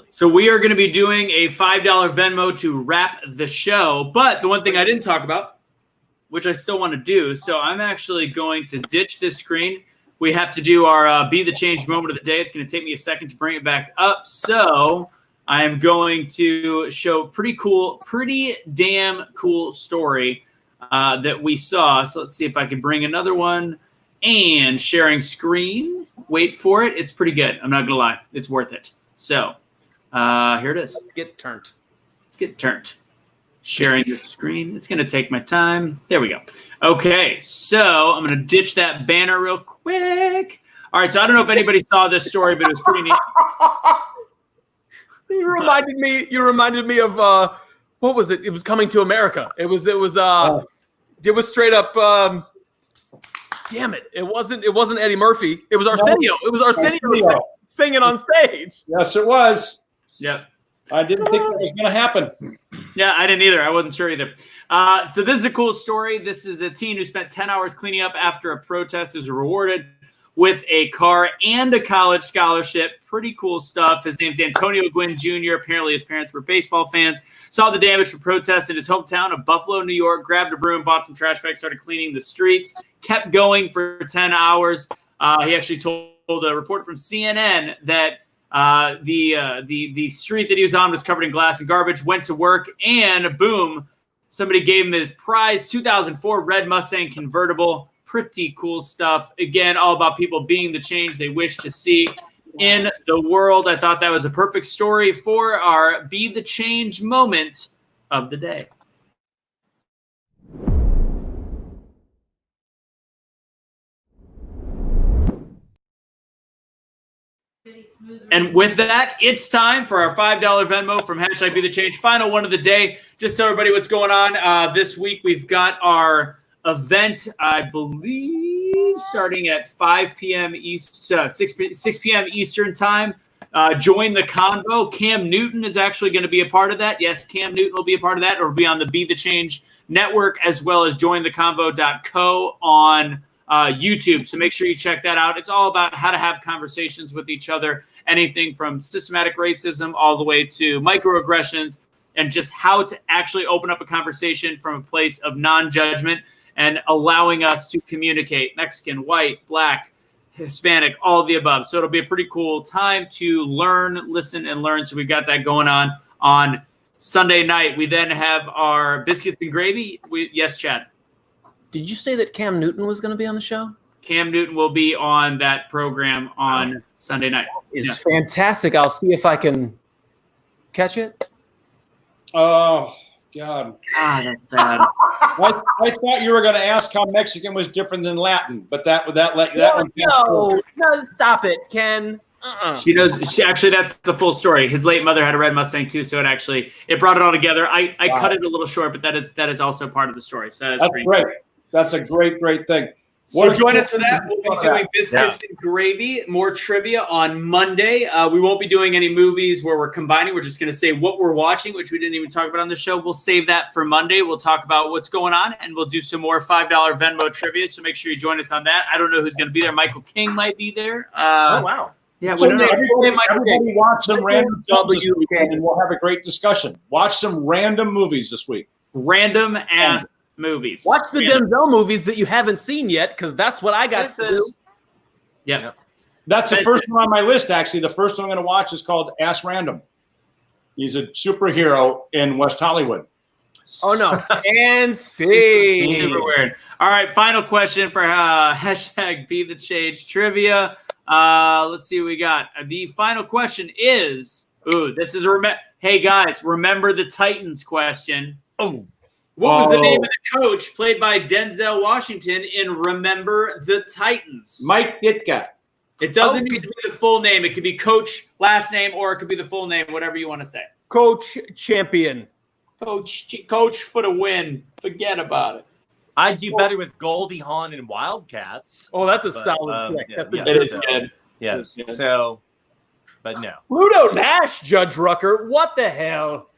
So we are going to be doing a $5 Venmo to wrap the show. But the one thing I didn't talk about, which I still want to do, so I'm actually going to ditch this screen. We have to do our Be the Change moment of the day. It's going to take me a second to bring it back up. So I am going to show pretty damn cool story that we saw. So let's see if I can bring another one. And sharing screen. Wait for it. It's pretty good. I'm not going to lie. It's worth it. So here it is. Let's get turned. Sharing the screen. It's going to take my time. There we go. Okay. So I'm going to ditch that banner real quick. All right. So I don't know if anybody saw this story, but it was pretty neat. You reminded me of what was it? It was Coming to America. It was straight up damn it. It wasn't Eddie Murphy. It was Arsenio. It was Arsenio singing on stage. Yes, it was. Yep. I didn't think that was going to happen. Yeah, I didn't either. I wasn't sure either. So this is a cool story. This is a teen who spent 10 hours cleaning up after a protest, is rewarded with a car and a college scholarship. Pretty cool stuff. His name's Antonio Gwynn Jr. Apparently his parents were baseball fans. Saw the damage from protests in his hometown of Buffalo, New York, grabbed a broom, bought some trash bags, started cleaning the streets, kept going for 10 hours. He actually told a reporter from CNN that the street that he was on was covered in glass and garbage, went to work, and boom, somebody gave him his prize 2004 red Mustang convertible. Pretty cool stuff. Again, all about people being the change they wish to see in the world. I thought that was a perfect story for our Be the Change moment of the day. And with that, it's time for our $5 Venmo from #BeTheChange. Final one of the day. Just tell everybody what's going on. This week we've got our event, I believe, starting at 5 p.m. East, 6 p.m. Eastern time. Join the convo. Cam Newton is actually going to be a part of that. Yes, Cam Newton will be a part of that, or be on the Be the Change network, as well as jointheconvo.co on YouTube. So make sure you check that out. It's all about how to have conversations with each other, anything from systematic racism all the way to microaggressions, and just how to actually open up a conversation from a place of non-judgment and allowing us to communicate. Mexican, white, black, Hispanic, all of the above. So it'll be a pretty cool time to learn, listen, and learn. So we've got that going on Sunday night. We then have our Biscuits and Gravy. Yes, Chad. Did you say that Cam Newton was going to be on the show? Cam Newton will be on that program on Sunday night. It's fantastic. I'll see if I can catch it. Oh, God. That's bad. I thought you were going to ask how Mexican was different than Latin, but that one. No, stop it, Ken. She knows. She actually, that's the full story. His late mother had a red Mustang too, so it brought it all together. I cut it a little short, but that is also part of the story. So that's great. Cool. That's a great thing. So join us for that. We'll be doing Biscuits and Gravy, more trivia on Monday. We won't be doing any movies where we're combining. We're just going to say what we're watching, which we didn't even talk about on the show. We'll save that for Monday. We'll talk about what's going on, and we'll do some more $5 Venmo trivia. So make sure you join us on that. I don't know who's going to be there. Michael King might be there. Oh, wow. Yeah, so everybody watch some random films this weekend, and we'll have a great discussion. Watch some random movies this week. Random ass movies. Watch the Denzel movies that you haven't seen yet, because that's what I got to do. Yep. That's the first one on my list, actually. The first one I'm going to watch is called Ass Random. He's a superhero in West Hollywood. Oh, no. And see. Super weird. All right, final question for #BeTheChange trivia. Let's see what we got. The final question is, this is hey guys, remember the Titans question. What was the name of the coach played by Denzel Washington in Remember the Titans? Mike Ditka. It doesn't need to be the full name. It could be coach, last name, or it could be the full name, whatever you want to say. Coach Champion. Coach for the win. Forget about it. I'd do better with Goldie Hawn and Wildcats. Oh, that's a solid flick. It is good. Yes. So, but no. Pluto Nash, Judge Rucker. What the hell?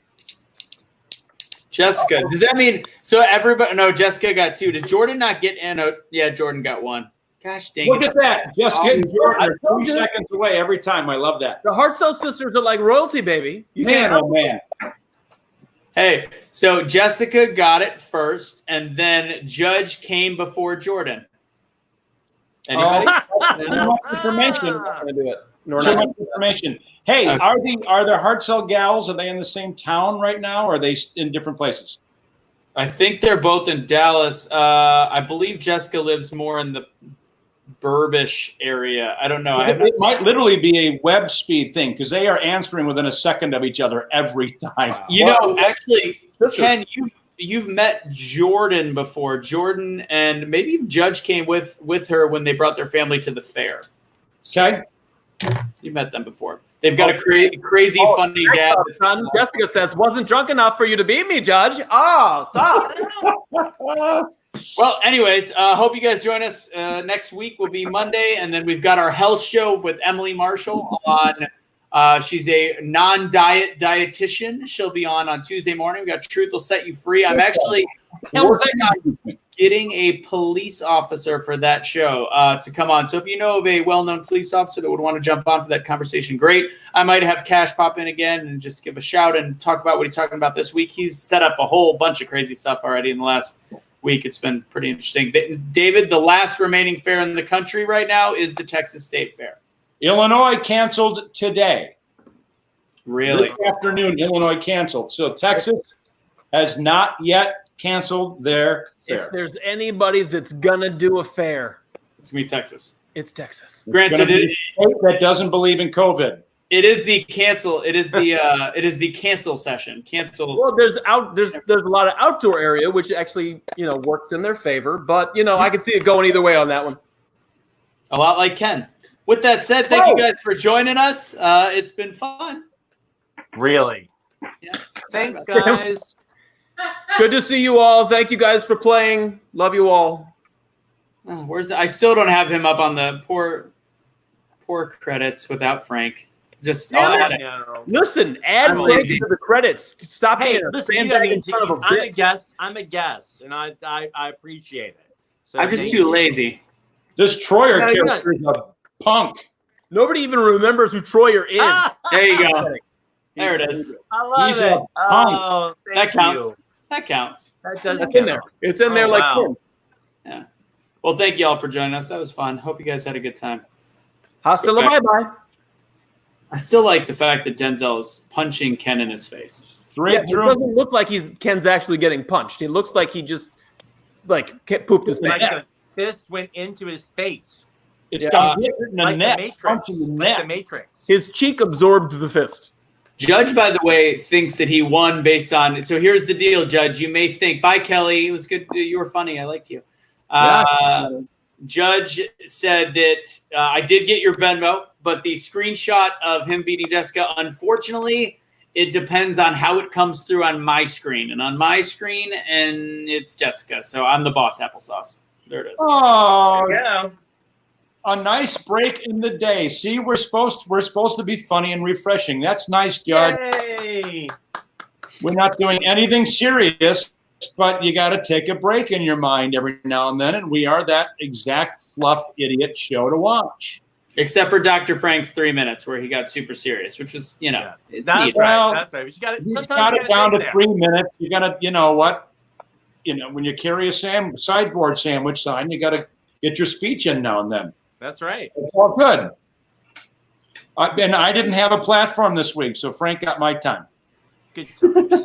Jessica. Does that mean so everybody? No, Jessica got 2. Did Jordan not get in? Yeah, Jordan got 1. Gosh dang Look at that. Jessica and Jordan are 3 seconds away every time. I love that. The Hartzell sisters are like royalty, baby. Man. Hey, so Jessica got it first, and then Judge came before Jordan. Anybody? Too much information. Too much information. Hey, are the Hartzell gals? Are they in the same town right now, or are they in different places? I think they're both in Dallas. I believe Jessica lives more in the Burbish area. I don't know. It might literally be a web speed thing because they are answering within a second of each other every time. You know, actually, Ken, you've met Jordan before. Jordan and maybe even Judge came with her when they brought their family to the fair. Okay. You met them before. They've got a crazy, funny dad. Jessica says, wasn't drunk enough for you to beat me, Judge. Oh, stop. Well, anyways, hope you guys join us. Next week will be Monday, and then we've got our health show with Emily Marshall on. She's a non-diet dietitian. She'll be on Tuesday morning. We got Truth Will Set You Free. I'm actually working on getting a police officer for that show to come on. So if you know of a well-known police officer that would want to jump on for that conversation, great. I might have Cash pop in again and just give a shout and talk about what he's talking about this week. He's set up a whole bunch of crazy stuff already in the last week. It's been pretty interesting. David, the last remaining fair in the country right now is the Texas State Fair. Illinois canceled today. Really? This afternoon, Illinois canceled. So Texas has not yet canceled their fair. If there's anybody that's gonna do a fair, It's going to be Texas. it's Texas. Granted, Gonna be a state that doesn't believe in COVID. it is the cancel. It is the cancel session. Cancel. Well, there's a lot of outdoor area which actually works in their favor, but I can see it going either way on that one. A lot like Ken. With that said, thank you guys for joining us. It's been fun. Really. Yeah. Thanks, guys. Good to see you all. Thank you guys for playing. Love you all. Oh, I still don't have him up on the poor credits without Frank. Just No. Listen, add I'm Frank lazy. to the credits. Stop Hey, being a listen, you sandbagging gotta son of a I'm a bitch. guest. I'm a guest, and I appreciate it. So I'm just thank too you. lazy. This Troyer No, you're character is a punk. Nobody even remembers who Troyer is. There you go. There it is. I love He's it. a punk. Oh, thank That counts. you. That counts. That does It's in count. there. It's in there Oh, like wow. Kim. Yeah. Well, thank you all for joining us. That was fun. Hope you guys had a good time. Hasta la bye-bye. I still like the fact that Denzel is punching Ken in his face. Straight Yeah, it through. doesn't look like Ken's actually getting punched. It looks like he just pooped his Like pants. the fist went into his face, It's Yeah. got hit in the like neck. the Matrix. Punching the Like the neck. Matrix. His cheek absorbed the fist. Judge, by the way, thinks that he won based on. So here's the deal, Judge. You may think, bye, Kelly. It was good. You were funny. I liked you. Judge said that I did get your Venmo, but the screenshot of him beating Jessica, unfortunately, it depends on how it comes through on my screen. And on my screen, and it's Jessica. So I'm the boss applesauce. There it is. Oh, Yeah. a nice break in the day. See, we're supposed to be funny and refreshing. That's nice, Judge. Yay. We're not doing anything serious, but you got to take a break in your mind every now and then, and we are that exact fluff idiot show to watch. Except for Dr. Frank's 3 minutes where he got super serious, which was, Yeah. it's That's neat. right. Well, That's right. But you got it. You Sometimes got you it gotta down take to there. 3 minutes. You got to, you know what? When you carry a sideboard sandwich sign, you got to get your speech in now and then. That's right. It's all good. And I didn't have a platform this week, so Frank got my time. Good times.